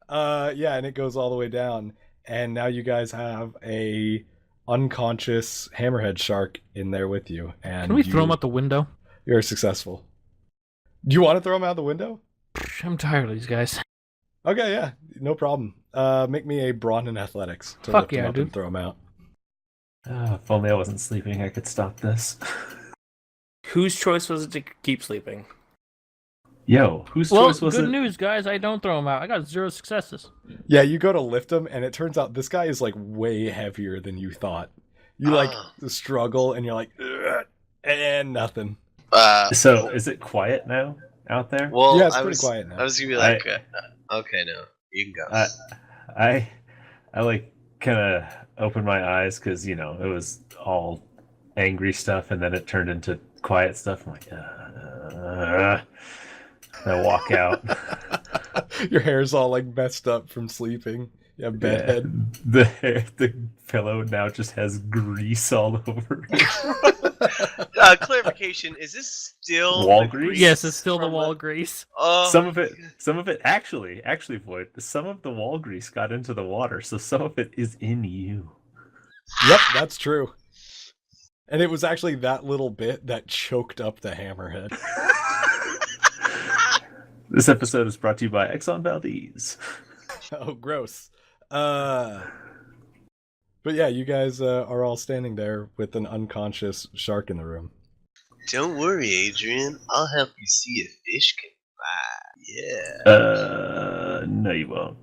Yeah, and it goes all the way down, and now you guys have a unconscious hammerhead shark in there with you. And Can we throw him out the window? You're successful. Do you want to throw him out the window? I'm tired of these guys. Okay, yeah, no problem. Make me a brawn and athletics to Fuck lift him yeah, up dude. and throw him out. If only I wasn't sleeping, I could stop this. Whose choice was it to keep sleeping? Yo, whose Well, choice was good it? news, guys. I don't throw him out. I got 0 successes. Yeah, you go to lift him, and it turns out this guy is like way heavier than you thought. You like struggle, and you're like, "Ugh," and nothing. So, is it quiet now out there? Well, Yeah, it's I pretty was, quiet now. I was gonna be like, okay, no, you can go. I like kind of opened my eyes because it was all angry stuff, and then it turned into quiet stuff. I'm like, I walk out. Your hair's all like messed up from sleeping. You have bedhead. The pillow now just has grease all over it. Clarification: is this still Wall the grease? Yes, it's still the from wall grease. Oh, Some of it actually, Void, some of the wall grease got into the water, so some of it is in you. Yep, that's true. And it was actually that little bit that choked up the hammerhead. This episode is brought to you by Exxon Valdez. Oh, gross. But yeah, you guys are all standing there with an unconscious shark in the room. Don't worry, Adrian. I'll help you see if fish can fly. Yeah. No, you won't.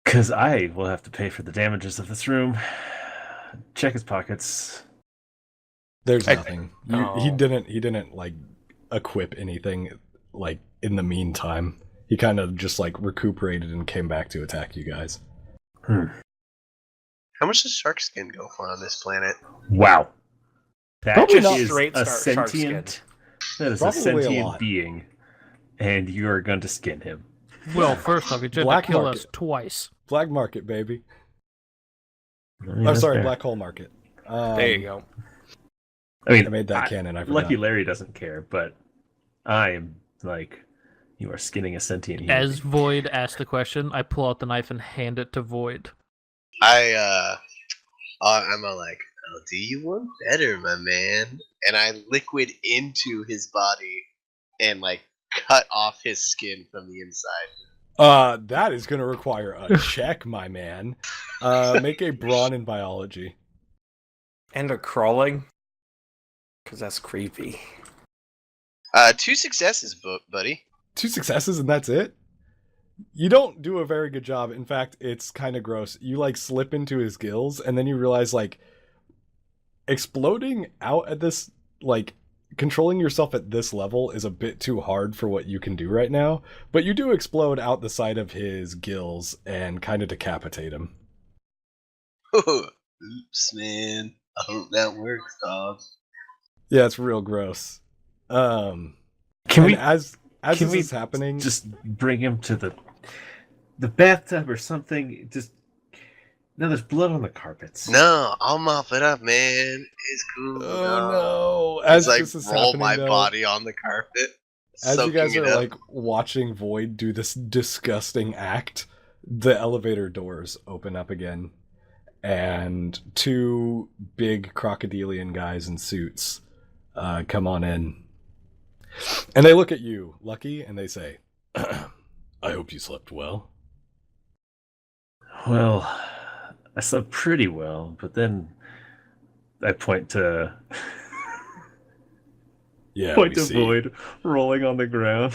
Because I will have to pay for the damages of this room. Check his pockets. There's nothing. He Oh. didn't like equip anything like in the meantime. he kind of just like recuperated and came back to attack you guys. How much does shark skin go for on this planet? Wow. That Probably is not straight a shark sentient. That is Probably a a sentient lot. being, and you are going to skin him. Well, first off, he tried Black to kill market. us twice. Black market, baby. I mean, Oh, that's sorry, fair. black hole market. There you go. I mean, I made that canon. I forgot. Lucky Larry doesn't care, but I am like, you are skinning a sentient human. As Void asked the question, I pull out the knife and hand it to Void. I'm a like, I'll do you one better, my man. And I liquid into his body and like cut off his skin from the inside. That is going to require a check, my man. Make a brawn in biology. And a crawling? Because that's creepy. 2 successes, buddy. 2 successes and that's it? You don't do a very good job. In fact, it's kind of gross. You like slip into his gills and then you realize like exploding out at this, like controlling yourself at this level is a bit too hard for what you can do right now. But you do explode out the side of his gills and kind of decapitate him. Oops, man. I hope that works, dog. Yeah, it's real gross. Can and we as can this we is happening, just bring him to the bathtub or something? Just no, there's blood on the carpets. No, I'll mop it up, man. It's cool. oh no! As As like this is roll happening, my though, body on the carpet. as you guys soaking are it up. like watching Void do this disgusting act, the elevator doors open up again, and 2 big crocodilian guys in suits come on in, and they look at you, Lucky, and they say, "I hope you slept well." Well, I slept pretty well, but then I point to Yeah, point we to see. Void rolling on the ground.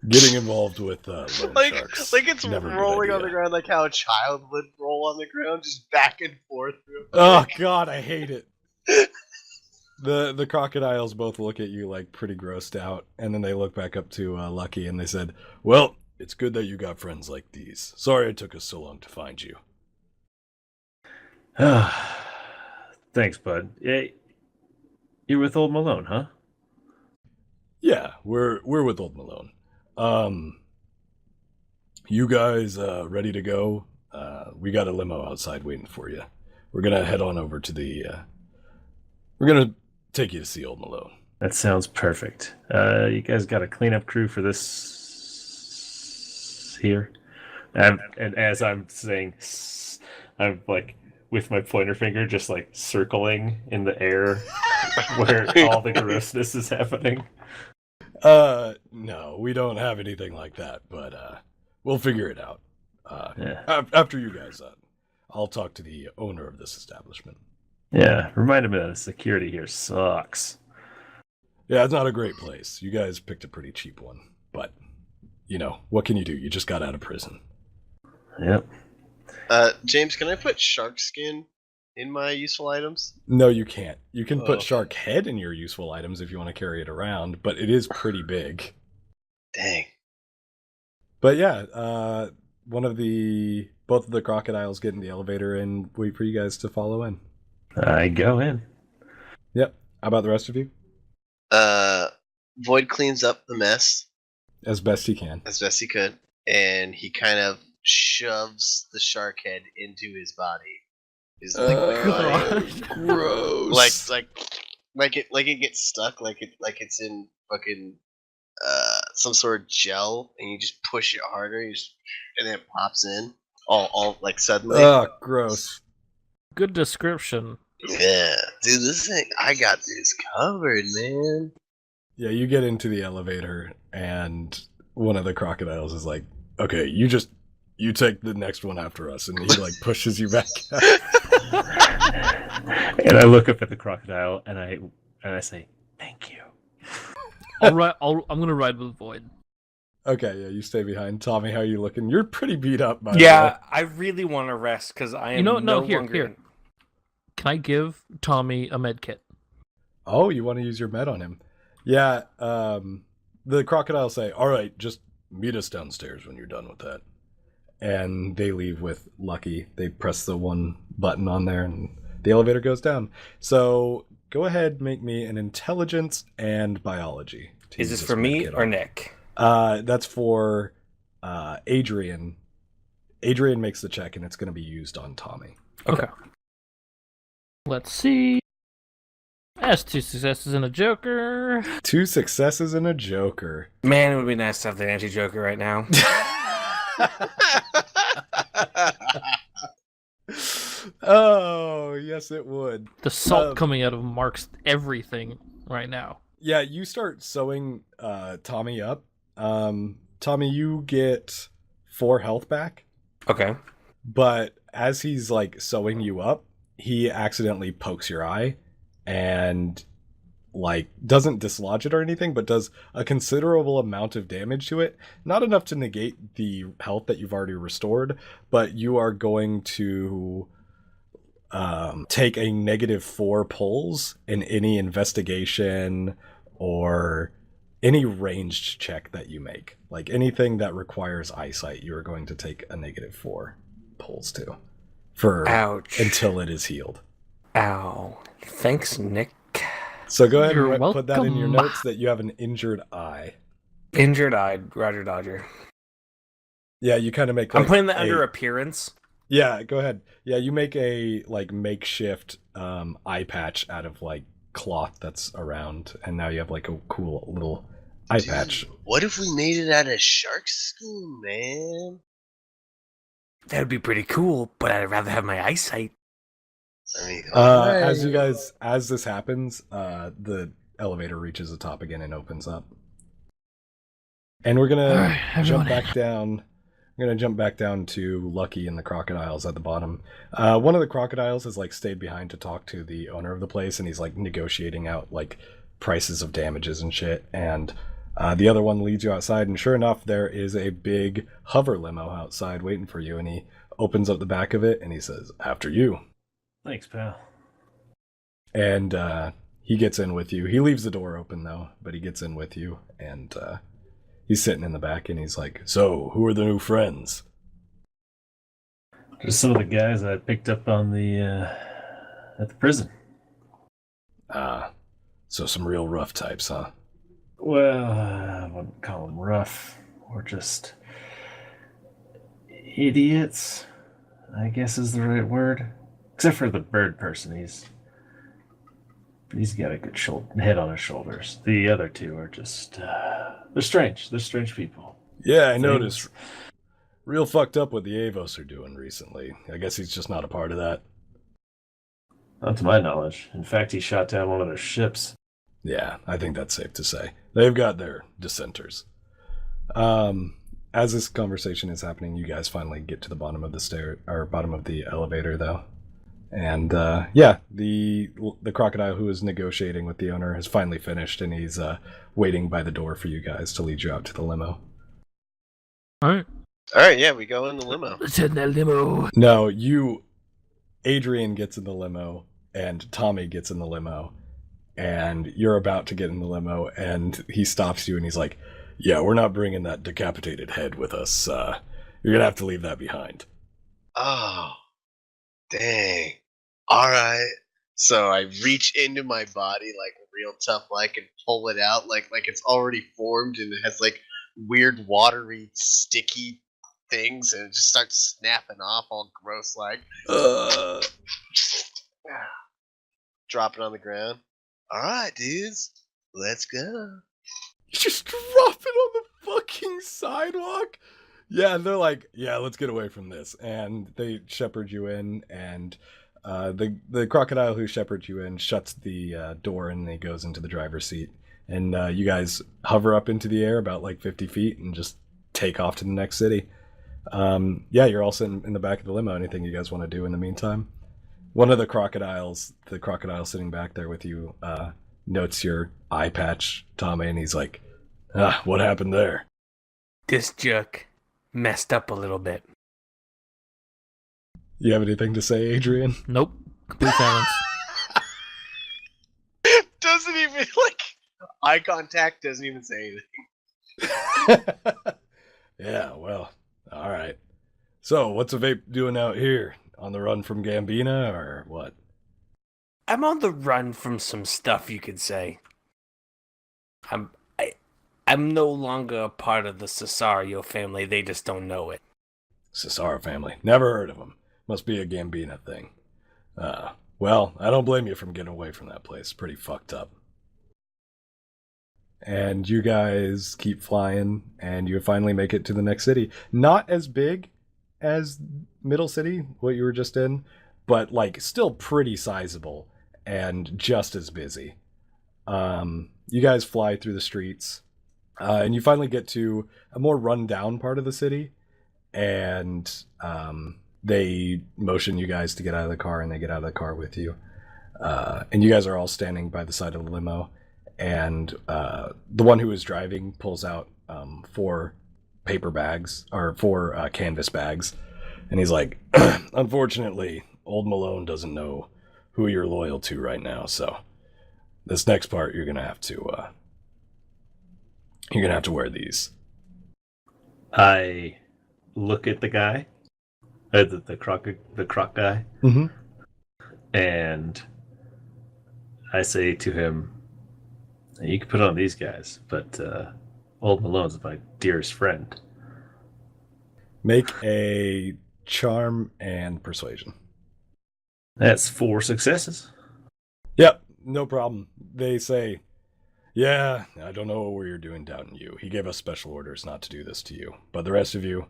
Getting involved with loan like sharks. it's Never a good rolling on idea. the ground like how a child would roll on the ground, just back and forth. Oh God, I hate it. The crocodiles both look at you like pretty grossed out, and then they look back up to Lucky and they said, "Well, it's good that you got friends like these. Sorry it took us so long to find you." Thanks, bud. Yeah, you're with Old Malone, huh? Yeah, we're with Old Malone. You guys ready to go? We got a limo outside waiting for you. We're gonna head on over to the. We're gonna take you to see Old Malone. That sounds perfect. You guys got a cleanup crew for this here? And as I'm saying, I'm like with my pointer finger just like circling in the air where all the grossness is happening. No, we don't have anything like that, but we'll figure it out. Yeah. After you guys, I'll talk to the owner of this establishment. Yeah, remind me that the security here sucks. Yeah, it's not a great place. You guys picked a pretty cheap one, but you know, what can you do? You just got out of prison. Yep. James, can I put shark skin in my useful items? No, you can't. You can put Oh. shark head in your useful items if you want to carry it around, but it is pretty big. Dang. But yeah, both of the crocodiles get in the elevator and wait for you guys to follow in. I go in. Yep. How about the rest of you? Void cleans up the mess As best he can. as best he could, and he kind of shoves the shark head into his body. His liquid body. Gross. like it gets stuck, like it's in fucking some sort of gel, and you just push it harder, and then it pops in all like suddenly. Ugh, gross. Good description. Yeah, dude, this thing, I got this covered, man. Yeah, you get into the elevator, and one of the crocodiles is like, "Okay, you take the next one after us," and he like pushes you back out. And I look up at the crocodile and I say, "Thank you." I'm gonna ride with Void. Okay, yeah, you stay behind. Tommy, how are you looking? You're pretty beat up, by the way. Yeah, I really want to rest because I am Here. longer... Can I give Tommy a med kit? Oh, you want to use your med on him? Yeah. The crocodiles say, "All right, just meet us downstairs when you're done with that. And they leave with Lucky. They press the one button on there and the elevator goes down. So go ahead, make me an intelligence and biology. Is this for me or Nick? That's for Adrian. Adrian makes the check and it's going to be used on Tommy. Okay. Let's see. That's 2 successes and a joker. 2 successes and a joker. Man, it would be nice to have the anti-joker right now. Oh, yes, it would. The salt coming out of him marks everything right now. Yeah, you start sewing Tommy up. Tommy, you get 4 health back. Okay. But as he's like sewing you up, he accidentally pokes your eye and like doesn't dislodge it or anything, but does a considerable amount of damage to it. Not enough to negate the health that you've already restored, but you are going to take a -4 pulls in any investigation or any ranged check that you make. Like anything that requires eyesight, you are going to take a -4 pulls to for Ouch. until it is healed. Ow. Thanks, Nick. So go ahead You're and put that in your welcome. notes that you have an injured eye. Injured eye, Roger Dodger. Yeah, you kind of make. I'm Like putting that under appearance. Yeah, go ahead. Yeah, you make a like makeshift eye patch out of like cloth that's around, and now you have like a cool little eye patch. What if we made it out of shark skin, man? That would be pretty cool, but I'd rather have my eyesight. I mean, As this happens, the elevator reaches the top again and opens up, and we're gonna All right, everyone jump back down. I'm gonna jump back down to Lucky and the crocodiles at the bottom. One of the crocodiles has like stayed behind to talk to the owner of the place, and he's like negotiating out like prices of damages and shit. And the other one leads you outside, and sure enough, there is a big hover limo outside waiting for you. And he opens up the back of it, and he says, "After you." Thanks, pal. And he gets in with you. He leaves the door open though, but he gets in with you, and he's sitting in the back, and he's like, "So, who are the new friends?" Just some of the guys I picked up on the at the prison. So some real rough types, huh? Well, I wouldn't call them rough, or just idiots, I guess is the right word. Except for the bird person, he's got a good head on his shoulders. The other two are just they're strange. They're strange people. Yeah, I noticed. Real fucked up what the Avos are doing recently. I guess he's just not a part of that. Not to my knowledge. In fact, he shot down one of their ships. Yeah, I think that's safe to say. They've got their dissenters. As this conversation is happening, you guys finally get to the bottom of the bottom of the elevator, though. And yeah, the crocodile who is negotiating with the owner has finally finished, and he's waiting by the door for you guys to lead you out to the limo. All Alright, yeah, we go in the limo. let's head in that limo. No, Adrian gets in the limo, and Tommy gets in the limo, and you're about to get in the limo, and he stops you, and he's like, "Yeah, we're not bringing that decapitated head with us. You're gonna have to leave that behind." Oh, dang. Alright. So I reach into my body like real tough like and pull it out like it's already formed and it has like weird watery sticky things and it just starts snapping off all gross like. Drop it on the ground. Alright, dudes. Let's go. You just drop it on the fucking sidewalk? Yeah, and they're like, "Yeah, let's get away from this." And they shepherd you in, and the crocodile who shepherds you in shuts the door, and he goes into the driver's seat. And you guys hover up into the air about like 50 feet and just take off to the next city. Yeah, you're all sitting in the back of the limo. Anything you guys want to do in the meantime? One of the crocodile sitting back there with you, notes your eye patch, Tommy, and he's like, "What happened there?" This jerk messed up a little bit. You have anything to say, Adrian? Nope. Complete silence. Doesn't even like eye contact, doesn't even say anything. Yeah, well, all right. So, what's a vape doing out here? On the run from Gambina, or what? I'm on the run from some stuff, you could say. I'm I, I'm no longer a part of the Cesario family. They just don't know it. Cesaro family. Never heard of them. Must be a Gambina thing. Well, I don't blame you from getting away from that place. Pretty fucked up. And you guys keep flying, and you finally make it to the next city. Not as big as Middle City, what you were just in, but like still pretty sizable and just as busy. You guys fly through the streets, and you finally get to a more run-down part of the city, and they motion you guys to get out of the car, and they get out of the car with you. And you guys are all standing by the side of the limo, and the one who is driving pulls out 4 paper bags, or 4 canvas bags, and he's like, unfortunately, Old Malone doesn't know who you're loyal to right now, so this next part you're gonna have to wear these. I look at the guy, the croc guy, Mm-hmm. and I say to him, "You can put on these guys, but Old Malone's my dearest friend." Make a charm and persuasion. That's 4 successes. Yep, no problem. They say, yeah, I don't know what you're doing down in you. He gave us special orders not to do this to you. But the rest of you,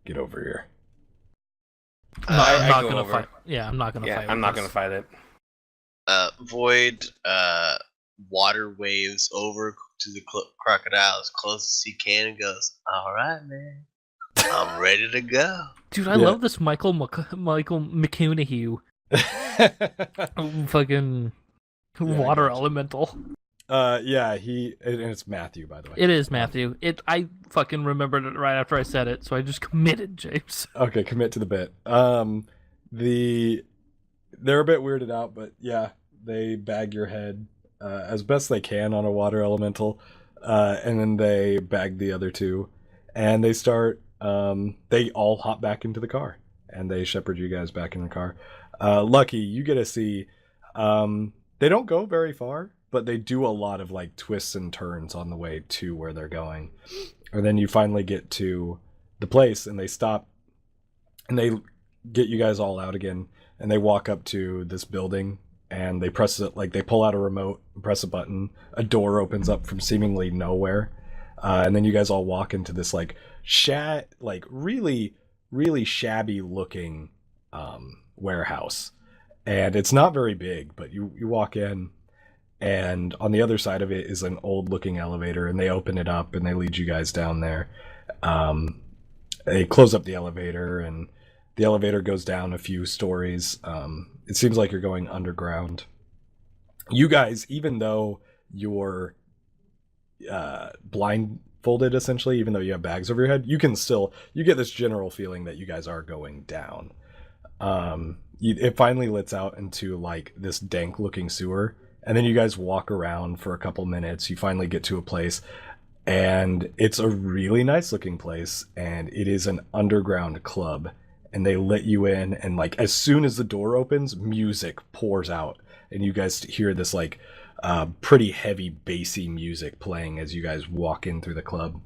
get over here. I not go gonna over. fight. Yeah, I'm not gonna Yeah, fight. I'm with not this. gonna fight it. Void water waves over to the crocodile as close as he can and goes, "All right, man, I'm ready to go." Dude, I Yeah. love this Michael McConaughey fucking water gotcha. elemental. Yeah, and it's Matthew, by the way. It is Matthew. I fucking remembered it right after I said it, so I just committed, James. Okay, commit to the bit. They're a bit weirded out, but yeah, they bag your head as best they can on a water elemental, and then they bag the other 2, and they start. They all hop back into the car, and they shepherd you guys back in the car. Lucky, you get to see. They don't go very far, but they do a lot of like twists and turns on the way to where they're going, and then you finally get to the place, and they stop, and they get you guys all out again, and they walk up to this building, and they press it, like they pull out a remote, press a button, a door opens up from seemingly nowhere, and then you guys all walk into this like really really shabby looking warehouse, and it's not very big, but you walk in, and on the other side of it is an old looking elevator, and they open it up and they lead you guys down there. They close up the elevator, and the elevator goes down a few stories. It seems like you're going underground. You guys, even though you're blindfolded essentially, even though you have bags over your head, you get this general feeling that you guys are going down. It finally lets out into like this dank looking sewer, and then you guys walk around for a couple minutes. You finally get to a place, and it's a really nice looking place, and it is an underground club, and they let you in, and like as soon as the door opens, music pours out, and you guys hear this like pretty heavy bassy music playing as you guys walk in through the club.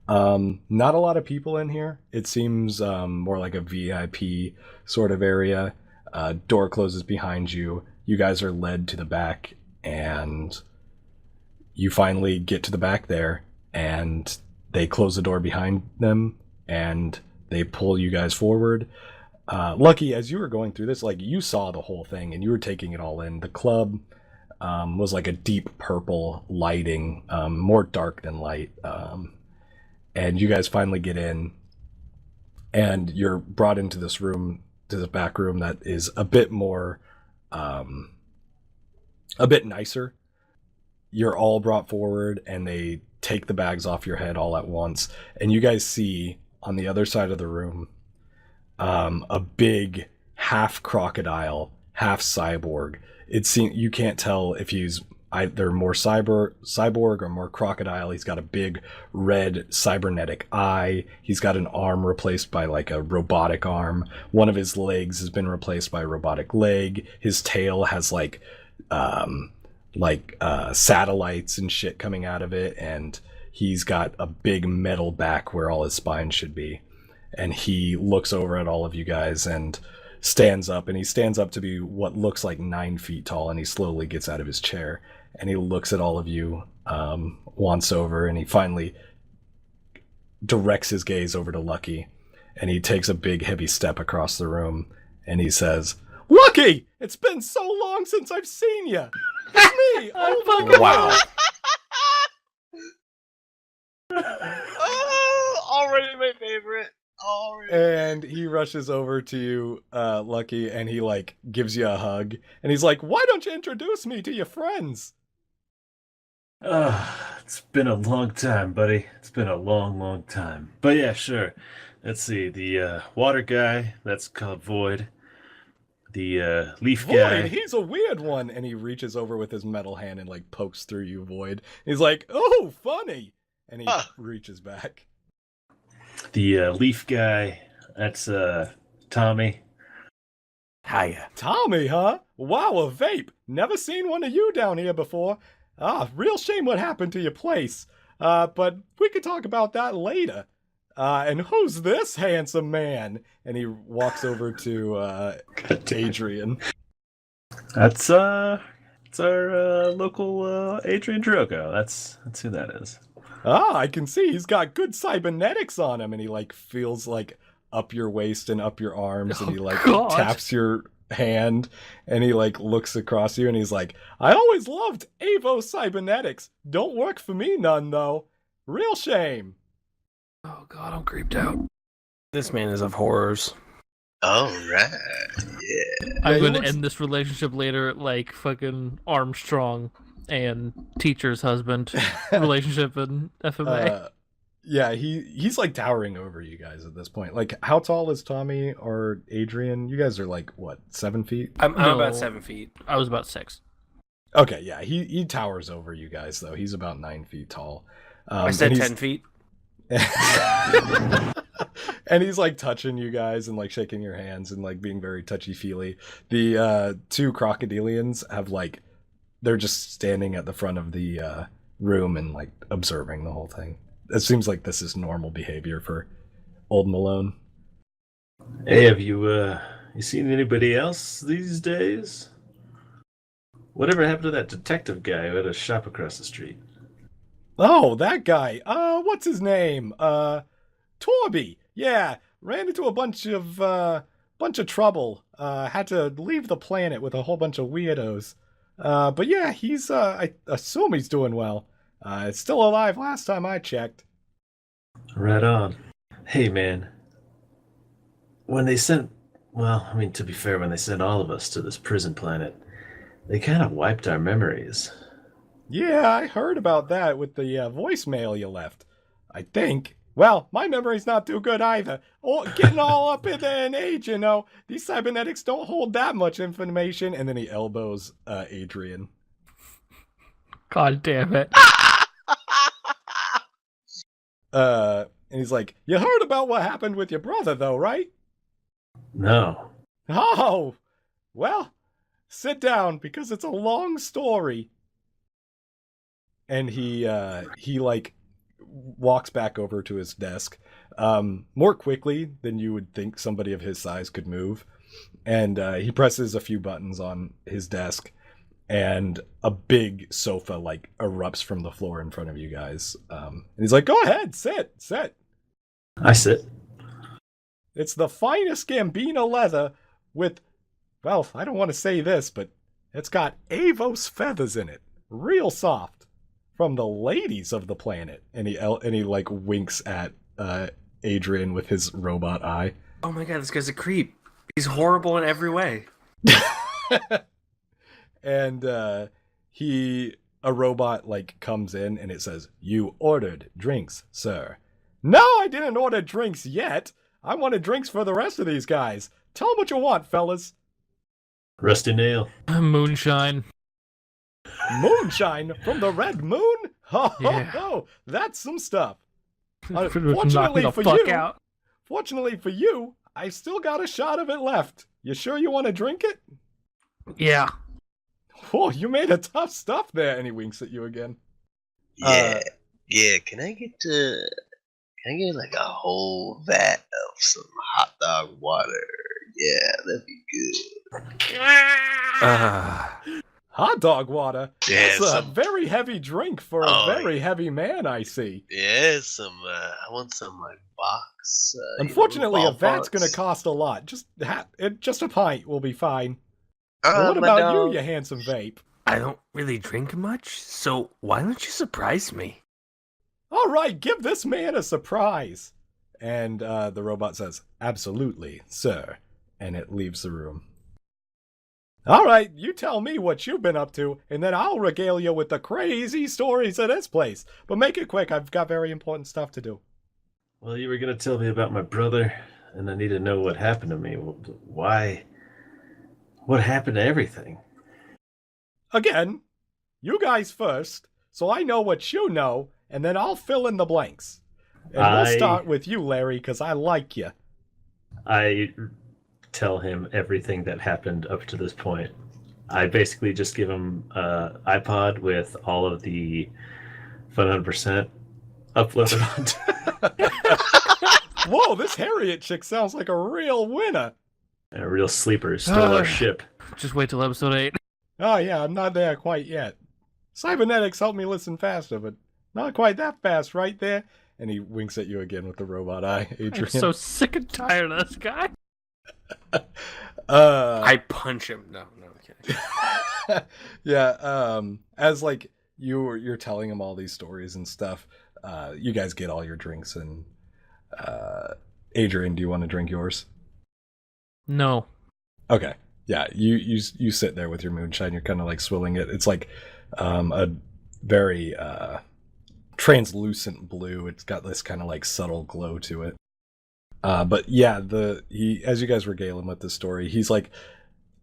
Not a lot of people in here. It seems more like a VIP sort of area. Door closes behind you. You guys are led to the back, and you finally get to the back there, and they close the door behind them, and they pull you guys forward. Lucky, as you were going through this, like you saw the whole thing and you were taking it all in. The club was like a deep purple lighting, more dark than light. And you guys finally get in, and you're brought into this room, to the back room that is a bit more, a bit nicer. You're all brought forward, and they take the bags off your head all at once, and you guys see on the other side of the room a big half crocodile, half cyborg. You can't tell if he's either more cyborg or more crocodile. He's got a big red cybernetic eye. He's got an arm replaced by like a robotic arm. One of his legs has been replaced by a robotic leg. His tail has like satellites and shit coming out of it, and he's got a big metal back where all his spine should be. And he looks over at all of you guys and stands up, and he stands up to be what looks like 9 feet tall, and he slowly gets out of his chair, and he looks at all of you once over, and he finally directs his gaze over to Lucky, and he takes a big heavy step across the room, and he says, "Lucky, it's been so long since I've seen you. It's me, Old Malone." Wow. Oh, already my favorite. Already. And he rushes over to you, Lucky, and he like gives you a hug, and he's like, "Why don't you introduce me to your friends?" It's been a long time, buddy. It's been a long, long time. But yeah, sure. Let's see. The water guy, that's called Void. The leaf guy. Void, he's a weird one. And he reaches over with his metal hand and like pokes through you, Void. He's like, "Oh, funny." And he reaches back. The leaf guy, that's Tommy. Hiya. Tommy, huh? Wow, a vape. Never seen one of you down here before. Real shame what happened to your place. But we could talk about that later. And who's this handsome man? And he walks over to Adrian. It's our local Adrian Drogo. That's who that is. I can see he's got good cybernetics on him, and he like feels like up your waist and up your arms, and he like taps your hand, and he like looks across you, and he's like, "I always loved Avo cybernetics. Don't work for me none though. Real shame." Oh god, I'm creeped out. This man is of horrors. All right. Yeah. I'm gonna end this relationship later like fucking Armstrong and teacher's husband relationship in FMA. Yeah, he's like towering over you guys at this point. Like, how tall is Tommy or Adrian? You guys are like, what, 7 feet? I'm No. about 7 feet. I was about 6. Okay, yeah, he towers over you guys, though. He's about 9 feet tall. I said 10 feet. And he's like touching you guys and like shaking your hands and like being very touchy-feely. The two crocodilians have like, they're just standing at the front of the room and like observing the whole thing. It seems like this is normal behavior for Old Malone. Hey, have you seen anybody else these days? Whatever happened to that detective guy who had a shop across the street? Oh, that guy. What's his name? Torby. Yeah, ran into a bunch of trouble. Had to leave the planet with a whole bunch of weirdos. But yeah, he's, I assume he's doing well. Still alive last time I checked. Right on. Hey, man. When they sent, well, I mean, to be fair, when they sent all of us to this prison planet, they kind of wiped our memories. Yeah, I heard about that with the voicemail you left. I think. Well, my memory's not too good either. Getting all up in there in age, you know. These cybernetics don't hold that much information. And then he elbows Adrian. God damn it. And he's like, "You heard about what happened with your brother, though, right?" No. Oh, well, sit down because it's a long story. And he like walks back over to his desk more quickly than you would think somebody of his size could move. And he presses a few buttons on his desk, and a big sofa like erupts from the floor in front of you guys. And he's like, "Go ahead, sit. I sit. It's the finest Gambino leather with, well, I don't want to say this, but it's got Avos feathers in it. Real soft. From the ladies of the planet." And he like winks at Adrian with his robot eye. Oh my god, this guy's a creep. He's horrible in every way. And a robot like comes in and it says, "You ordered drinks, sir." "No, I didn't order drinks yet. I wanted drinks for the rest of these guys. Tell them what you want, fellas." Rusty nail. Moonshine. Moonshine from the red moon? Ho, ho, Yeah. ho. That's some stuff. Knock me the Fortunately for fuck you, out. I still got a shot of it left. You sure you want to drink it? Yeah. Oh, you made a tough stuff there. And he winks at you again. Yeah, yeah. Can I get like a whole vat of some hot dog water? Yeah, that'd be good. Hot dog water? Yeah, That's a some. very heavy drink for a Oh, very heavy man, I see. Yeah, some. I want some like box. Unfortunately, a vat's ballparks. going to cost a lot. Just a pint will be fine. Uh, But what but about no. you, you handsome vape? I don't really drink much, so why don't you surprise me? All right, give this man a surprise. And the robot says, absolutely, sir. And it leaves the room. All right, you tell me what you've been up to, and then I'll regale you with the crazy stories of this place. But make it quick, I've got very important stuff to do. Well, you were going to tell me about my brother, and I need to know what happened to me. Why? What happened to everything? Again, you guys first, so I know what you know, and then I'll fill in the blanks. And we'll start with you, Larry, because I like you. I tell him everything that happened up to this point. I basically just give him an iPod with all of the Funhundred% uploaded onto Whoa, this Harriet chick sounds like a real winner. a real sleeper. Stole our ship. Just wait till episode 8. Oh, yeah, I'm not there quite yet. Cybernetics help me listen faster, but not quite that fast right there. And he winks at you again with the robot eye, Adrian. I'm so sick and tired of this guy. I punch him. No, I'm kidding. Yeah, as like you're telling him all these stories and stuff, you guys get all your drinks, and Adrian, do you want to drink yours? No. Okay. Yeah, you sit there with your moonshine, you're kind of like swilling it. It's like a very translucent blue. It's got this kind of like subtle glow to it. But yeah, as you guys regale him with the story, he's like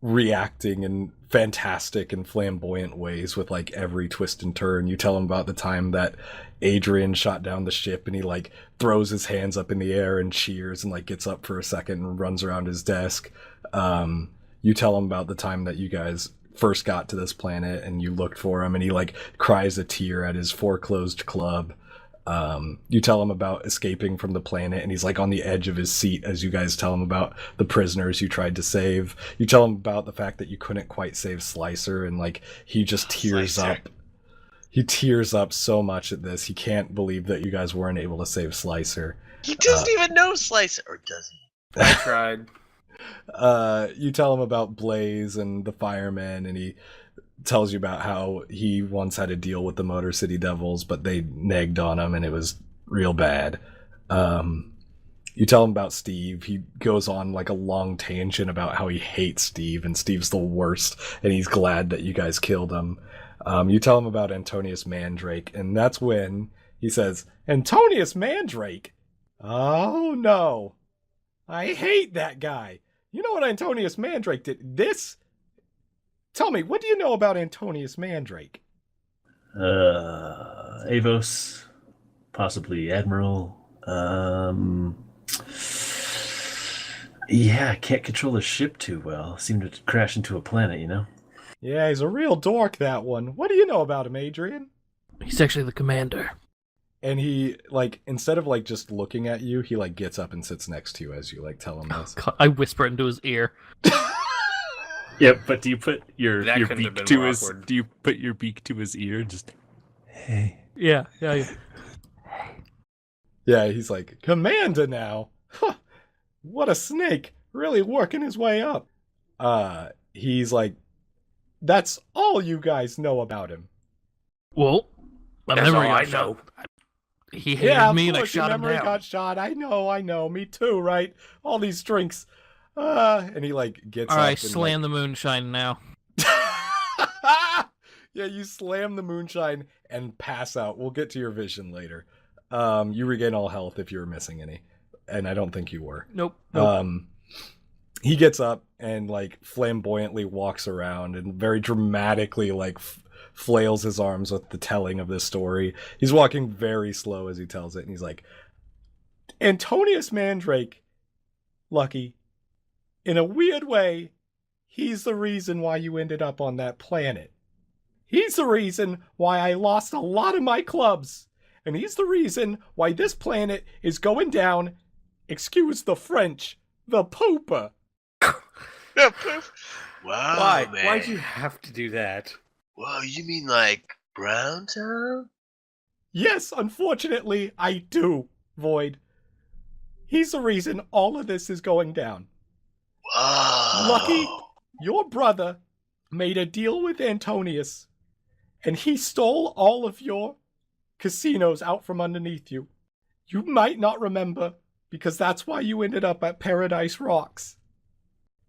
reacting in fantastic and flamboyant ways with like every twist and turn. You tell him about the time that Adrian shot down the ship, and he like throws his hands up in the air and cheers and like gets up for a second and runs around his desk. You tell him about the time that you guys first got to this planet and you looked for him, and he like cries a tear at his foreclosed club. You tell him about escaping from the planet, and he's like on the edge of his seat as you guys tell him about the prisoners you tried to save. You tell him about the fact that you couldn't quite save Slicer, and like he just tears Slicer. up. He tears up so much at this. He can't believe that you guys weren't able to save Slicer. He doesn't even know Slicer, or does he? I tried. You tell him about Blaze and the firemen, and he tells you about how he once had a deal with the Motor City Devils, but they negged on him and it was real bad. You tell him about Steve. He goes on like a long tangent about how he hates Steve, and Steve's the worst, and he's glad that you guys killed him. You tell him about Antonius Mandrake, and that's when he says, Antonius Mandrake? Oh no. I hate that guy. You know what Antonius Mandrake did? Tell me, what do you know about Antonius Mandrake? Avos, possibly Admiral. Yeah, can't control the ship too well. Seemed to crash into a planet, you know? Yeah, he's a real dork, that one. What do you know about him, Adrian? He's actually the commander. And he, like, instead of, like, just looking at you, he, like, gets up and sits next to you as you, like, tell him this. God, I whisper into his ear. Yeah, but do you put your That couldn't have beak been to more his awkward. do you put your beak to his ear and just hey? Yeah. Yeah, he's like, Commander now? Huh, what a snake. Really working his way up. He's like, that's all you guys know about him. Well, my That's memory all got I know. shot. He hated Yeah, of me and I course your shot him memory down. got shot. I know. Me too, right? All these drinks. And he, like, gets All up right, and, slam the moonshine now. Yeah, you slam the moonshine and pass out. We'll get to your vision later. You regain all health if you were missing any, and I don't think you were. Nope. He gets up and like flamboyantly walks around and very dramatically like flails his arms with the telling of this story. He's walking very slow as he tells it, and he's like, Antonius Mandrake, Lucky, in a weird way, he's the reason why you ended up on that planet. He's the reason why I lost a lot of my clubs. And he's the reason why this planet is going down, excuse the French, the pooper. Wow, Why? man. Why'd you have to do that? Whoa, you mean like Brown Town? Yes, unfortunately, I do, Void. He's the reason all of this is going down. Whoa. Lucky, your brother made a deal with Antonius, and he stole all of your casinos out from underneath you. You might not remember, because that's why you ended up at Paradise Rocks.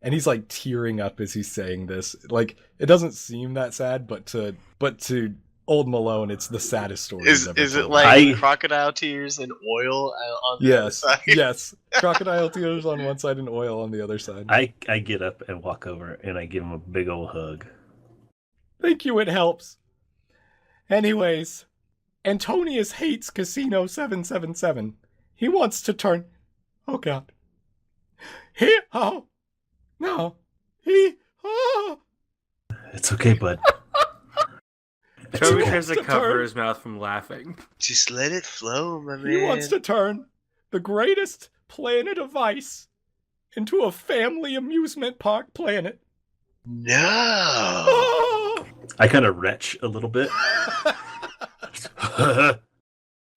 And he's like tearing up as he's saying this. Like, it doesn't seem that sad, but to Old Malone, it's the saddest story. Is it like crocodile tears and oil on the other side? Yes. Crocodile tears on one side and oil on the other side. I get up and walk over and I give him a big old hug. Thank you, it helps. Anyways, Antonius hates Casino 777. He wants to turn... Oh, God. No. It's okay, bud. Toby okay. tries to To cover turn. his mouth from laughing. Just let it flow, my man. He wants to turn the greatest planet of ice into a family amusement park planet. No. Oh! I kind of retch a little bit. I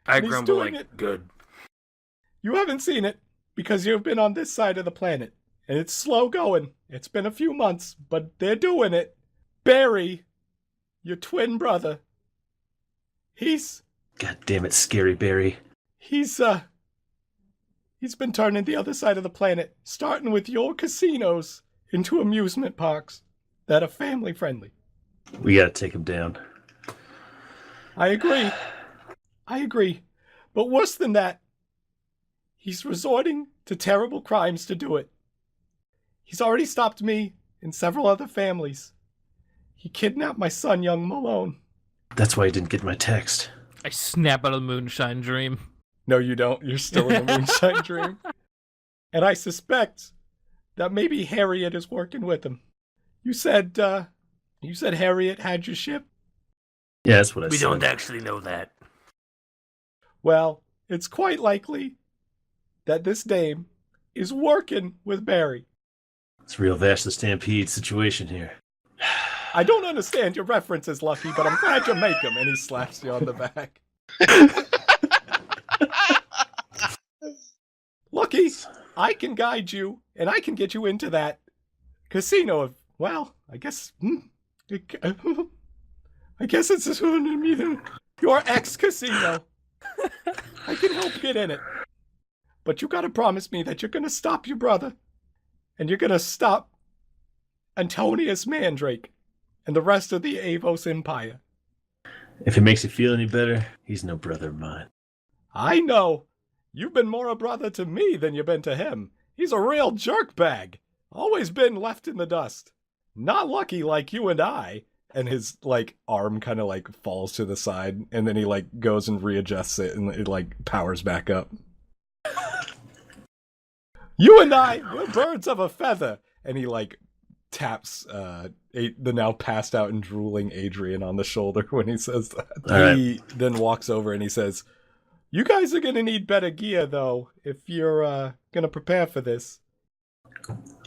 And he's grumble doing like, it. good. You haven't seen it because you've been on this side of the planet. And it's slow going. It's been a few months, but they're doing it. Barry, your twin brother. He's God damn it, Scary Barry. he's been turning the other side of the planet, starting with your casinos into amusement parks that are family friendly. We gotta take him down. I agree. But worse than that, he's resorting to terrible crimes to do it. He's already stopped me and several other families. He kidnapped my son, young Malone. That's why I didn't get my text. I snap out of the moonshine dream. No, you don't. You're still in the moonshine dream. And I suspect that maybe Harriet is working with him. You said Harriet had your ship? Yeah, that's what I We said. don't actually know that. Well, it's quite likely that this dame is working with Barry. It's a real Vash the Stampede situation here. I don't understand your references, Lucky, but I'm glad you make them. And he slaps you on the back. Lucky, I can guide you, and I can get you into that casino of, well, I guess it's your ex-casino. I can help get in it. But you gotta promise me that you're gonna stop your brother. And you're gonna stop Antonius Mandrake and the rest of the Avos Empire. If it makes you feel any better, he's no brother of mine. I know. You've been more a brother to me than you've been to him. He's a real jerkbag. Always been left in the dust. Not lucky like you and I. And his, arm kind of, falls to the side. And then he, goes and readjusts it and it, powers back up. You and I, we're birds of a feather. And he, taps the now passed out and drooling Adrian on the shoulder when he says that. All He then walks over and he says, you guys are going to need better gear, though, if you're going to prepare for this.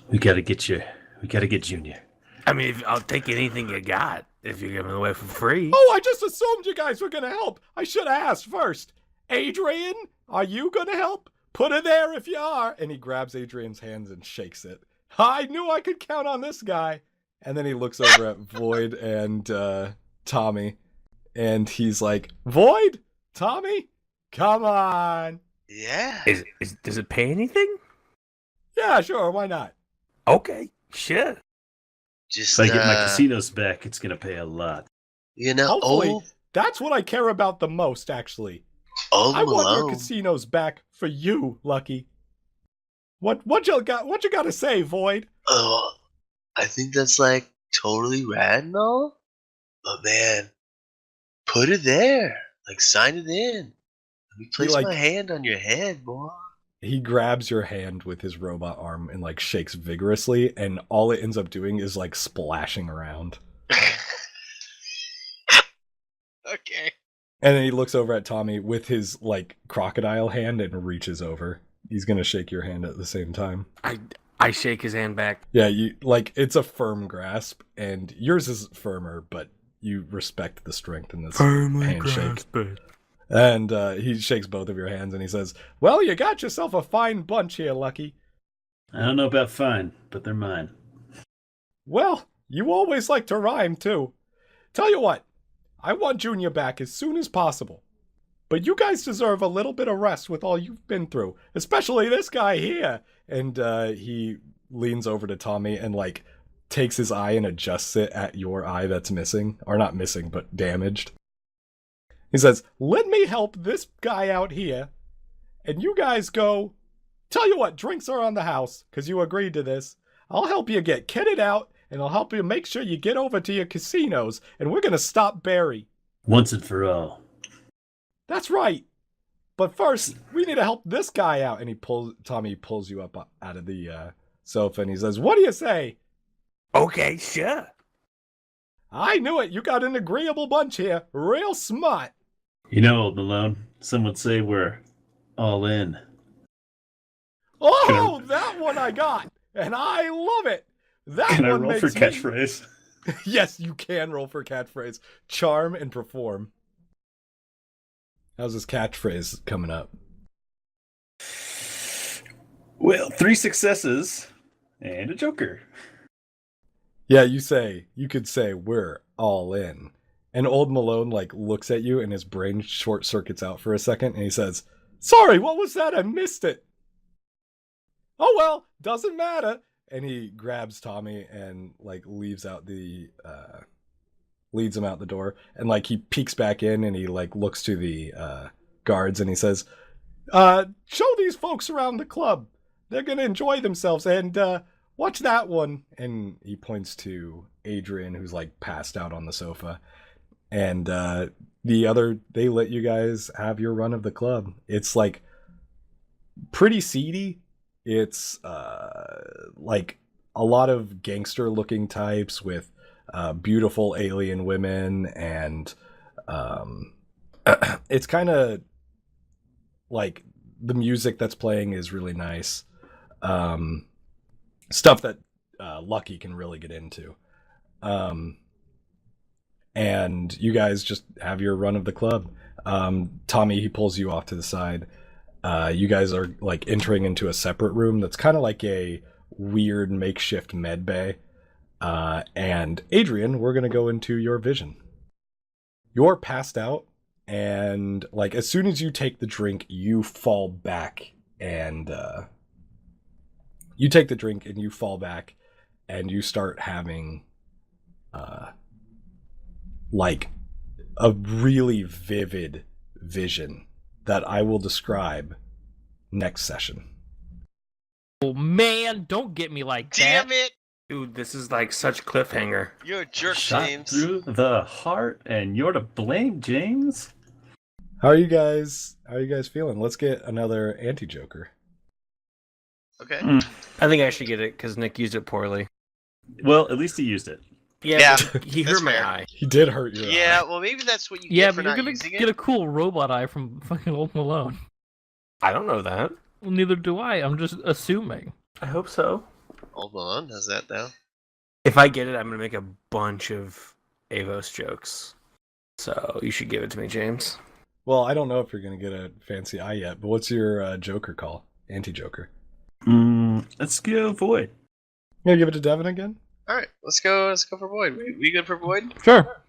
We gotta get Junior. I mean, I'll take anything you got if you're giving it away for free. Oh, I just assumed you guys were going to help. I should have asked first. Adrian, are you going to help? Put her there if you are. And he grabs Adrian's hands and shakes it. I knew I could count on this guy. And then he looks over at Void and Tommy. And he's like, Void? Tommy? Come on. Yeah. Does it pay anything? Yeah, sure. Why not? Okay, sure. Just If I get my casinos back, it's gonna pay a lot. Hopefully, that's what I care about the most, actually. Old I want your Malone. casinos back for you, Lucky. What you got to say, Void? Oh, I think that's totally rad and all. But man, put it there. Like, sign it in. Let me place my hand on your head, boy. He grabs your hand with his robot arm and like shakes vigorously, and all it ends up doing is like splashing around. Okay. And then he looks over at Tommy with his like crocodile hand and reaches over. He's gonna shake your hand at the same time. I shake his hand back. Yeah, you like it's a firm grasp, and yours is firmer, but you respect the strength in this handshake. And he shakes both of your hands and he says, "Well, you got yourself a fine bunch here, Lucky." I don't know about fine, but they're mine. Well, you always like to rhyme, too. Tell you what, I want Junior back as soon as possible. But you guys deserve a little bit of rest with all you've been through, especially this guy here. And he leans over to Tommy and, like, takes his eye and adjusts it at your eye that's missing. Or not missing, but damaged. He says, "Let me help this guy out here. And you guys go... Tell you what, drinks are on the house, because you agreed to this. I'll help you get kitted out, and I'll help you make sure you get over to your casinos, and we're going to stop Barry." Once and for all. "That's right. But first, we need to help this guy out." And Tommy pulls you up out of the sofa, and he says, "What do you say?" Okay, sure. "I knew it. You got an agreeable bunch here. Real smart." You know, Old Malone, some would say we're all in. "Oh, that one I got, and I love it. That Can I one roll makes for catchphrase? Yes, you can roll for catchphrase. Charm and perform. How's this catchphrase coming up? Well, 3 successes and a joker. Yeah, you could say we're all in. And Old Malone like looks at you and his brain short circuits out for a second and he says, "Sorry, what was that? I missed it." "Oh well, doesn't matter." And he grabs Tommy and like leads him out the door, and like he peeks back in and he like looks to the guards and he says, "Show these folks around the club. They're gonna enjoy themselves, and watch that one." And he points to Adrian, who's like passed out on the sofa. And they let you guys have your run of the club. It's like pretty seedy. It's like a lot of gangster looking types with beautiful alien women, and it's kind of like the music that's playing is really nice. Stuff that Lucky can really get into. And you guys just have your run of the club. Tommy, he pulls you off to the side. You guys are like entering into a separate room that's kind of like a weird makeshift med bay. And Adrian, we're going to go into your vision. You're passed out, and like as soon as you take the drink, you fall back, and you start having like a really vivid vision that I will describe next session. Oh man, don't get me like that. Damn it! Dude, this is like such cliffhanger. You're a jerk, Shot James. through the heart, and you're to blame, James. How are you guys feeling? Let's get another anti-Joker. Okay. I think I should get it because Nick used it poorly. Well, at least he used it. Yeah, but he that's hurt my fair. eye. He did hurt your Yeah, eye. well, maybe that's what you Yeah, get for but you're not gonna using get it. a cool robot eye from fucking Old Malone. I don't know that. Well, neither do I. I'm just assuming. I hope so. Old Malone has that now. If I get it, I'm gonna make a bunch of Avos jokes. So you should give it to me, James. Well, I don't know if you're going to get a fancy eye yet, but what's your Joker call? Anti-Joker. Let's go Void. You going to give it to Devin again? All right, let's go for Boyd. We good for Boyd? Sure.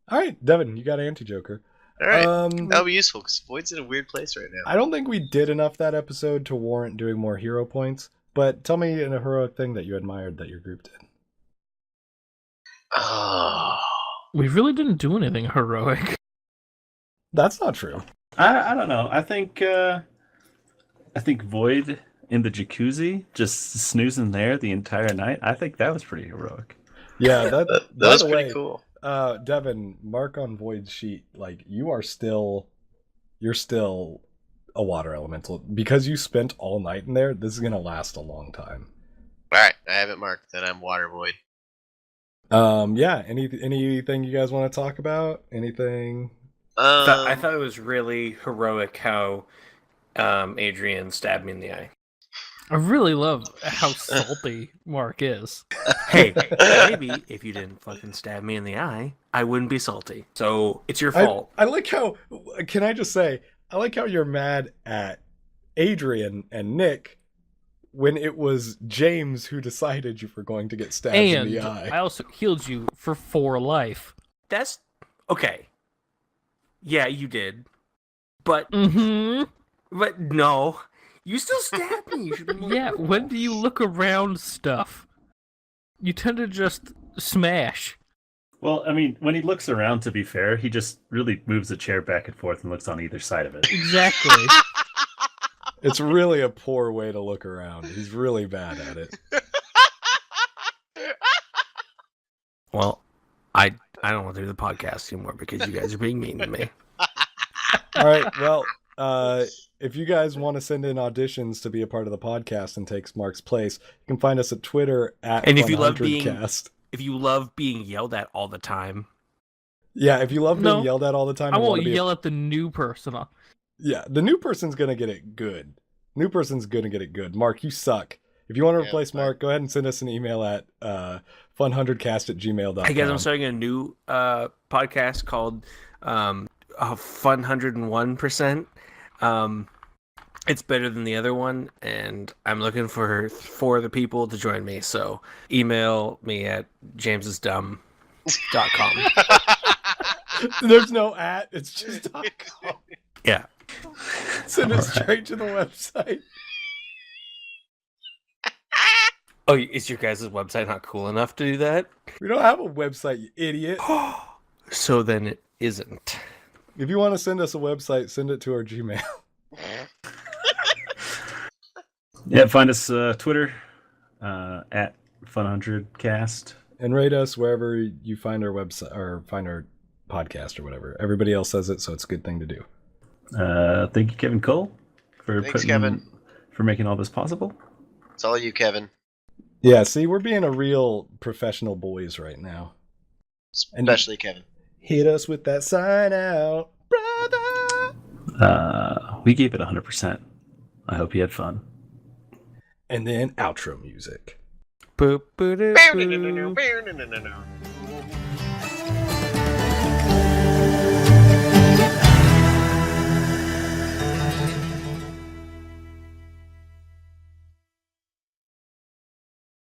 All right, Devin, you got Anti-Joker. All right, that'll be useful because Boyd's in a weird place right now. I don't think we did enough that episode to warrant doing more hero points, but tell me a heroic thing that you admired that your group did. Oh. We really didn't do anything heroic. That's not true. I don't know. I think Void in the jacuzzi, just snoozing there the entire night. I think that was pretty heroic. Yeah, that That was pretty cool. Devin, mark on Void's sheet, like you're still a water elemental because you spent all night in there. This is gonna last a long time. All right, I have it marked that I'm water void. Yeah. Anything you guys want to talk about? Anything? I thought it was really heroic how Adrian stabbed me in the eye. I really love how salty Mark is. Hey, maybe if you didn't fucking stab me in the eye, I wouldn't be salty. So it's your fault. I like how. Can I just say? I like how you're mad at Adrian and Nick when it was James who decided you were going to get stabbed in the eye. I also healed you for 4 life. That's okay. Yeah, you did. But but no. You still stabbed me. You should be more careful. When do you look around stuff? You tend to just smash. Well, I mean, when he looks around, to be fair, he just really moves the chair back and forth and looks on either side of it. Exactly. It's really a poor way to look around. He's really bad at it. Well, I don't want to do the podcast anymore because you guys are being mean to me. All right. Well, if you guys want to send in auditions to be a part of the podcast and take Mark's place, you can find us at Twitter at And if you love Funhundredcast. If you love being yelled at all the time. Yeah, if you love being yelled at all the time, I won't yell at the new person. Yeah, the new person's gonna get it good. New person's gonna get it good. Mark, you suck. If you want to replace Mark, go ahead and send us an email at funhundredcast@gmail.com. Hey guys, I'm starting a new podcast called Funhundred it's better than the other one, and I'm looking for 4 other people to join me. So email me at jamesisdumb.com. There's no at, it's just .com. Yeah. Send it straight to the website. Oh, is your guys' website not cool enough to do that? We don't have a website, you idiot. So then it isn't. If you want to send us a website, send it to our Gmail. Yeah, find us Twitter at Funhundredcast. And rate us wherever you find our website or find our podcast or whatever. Everybody else says it, so it's a good thing to do. Thank you, Kevin Cole, for Kevin. For making all this possible. It's all you, Kevin. Yeah, see, we're being a real professional boys right now. Especially Kevin. Hit us with that sign out, brother. We gave it 100%. I hope you had fun. And then outro music. Boop, boop, boop, boop.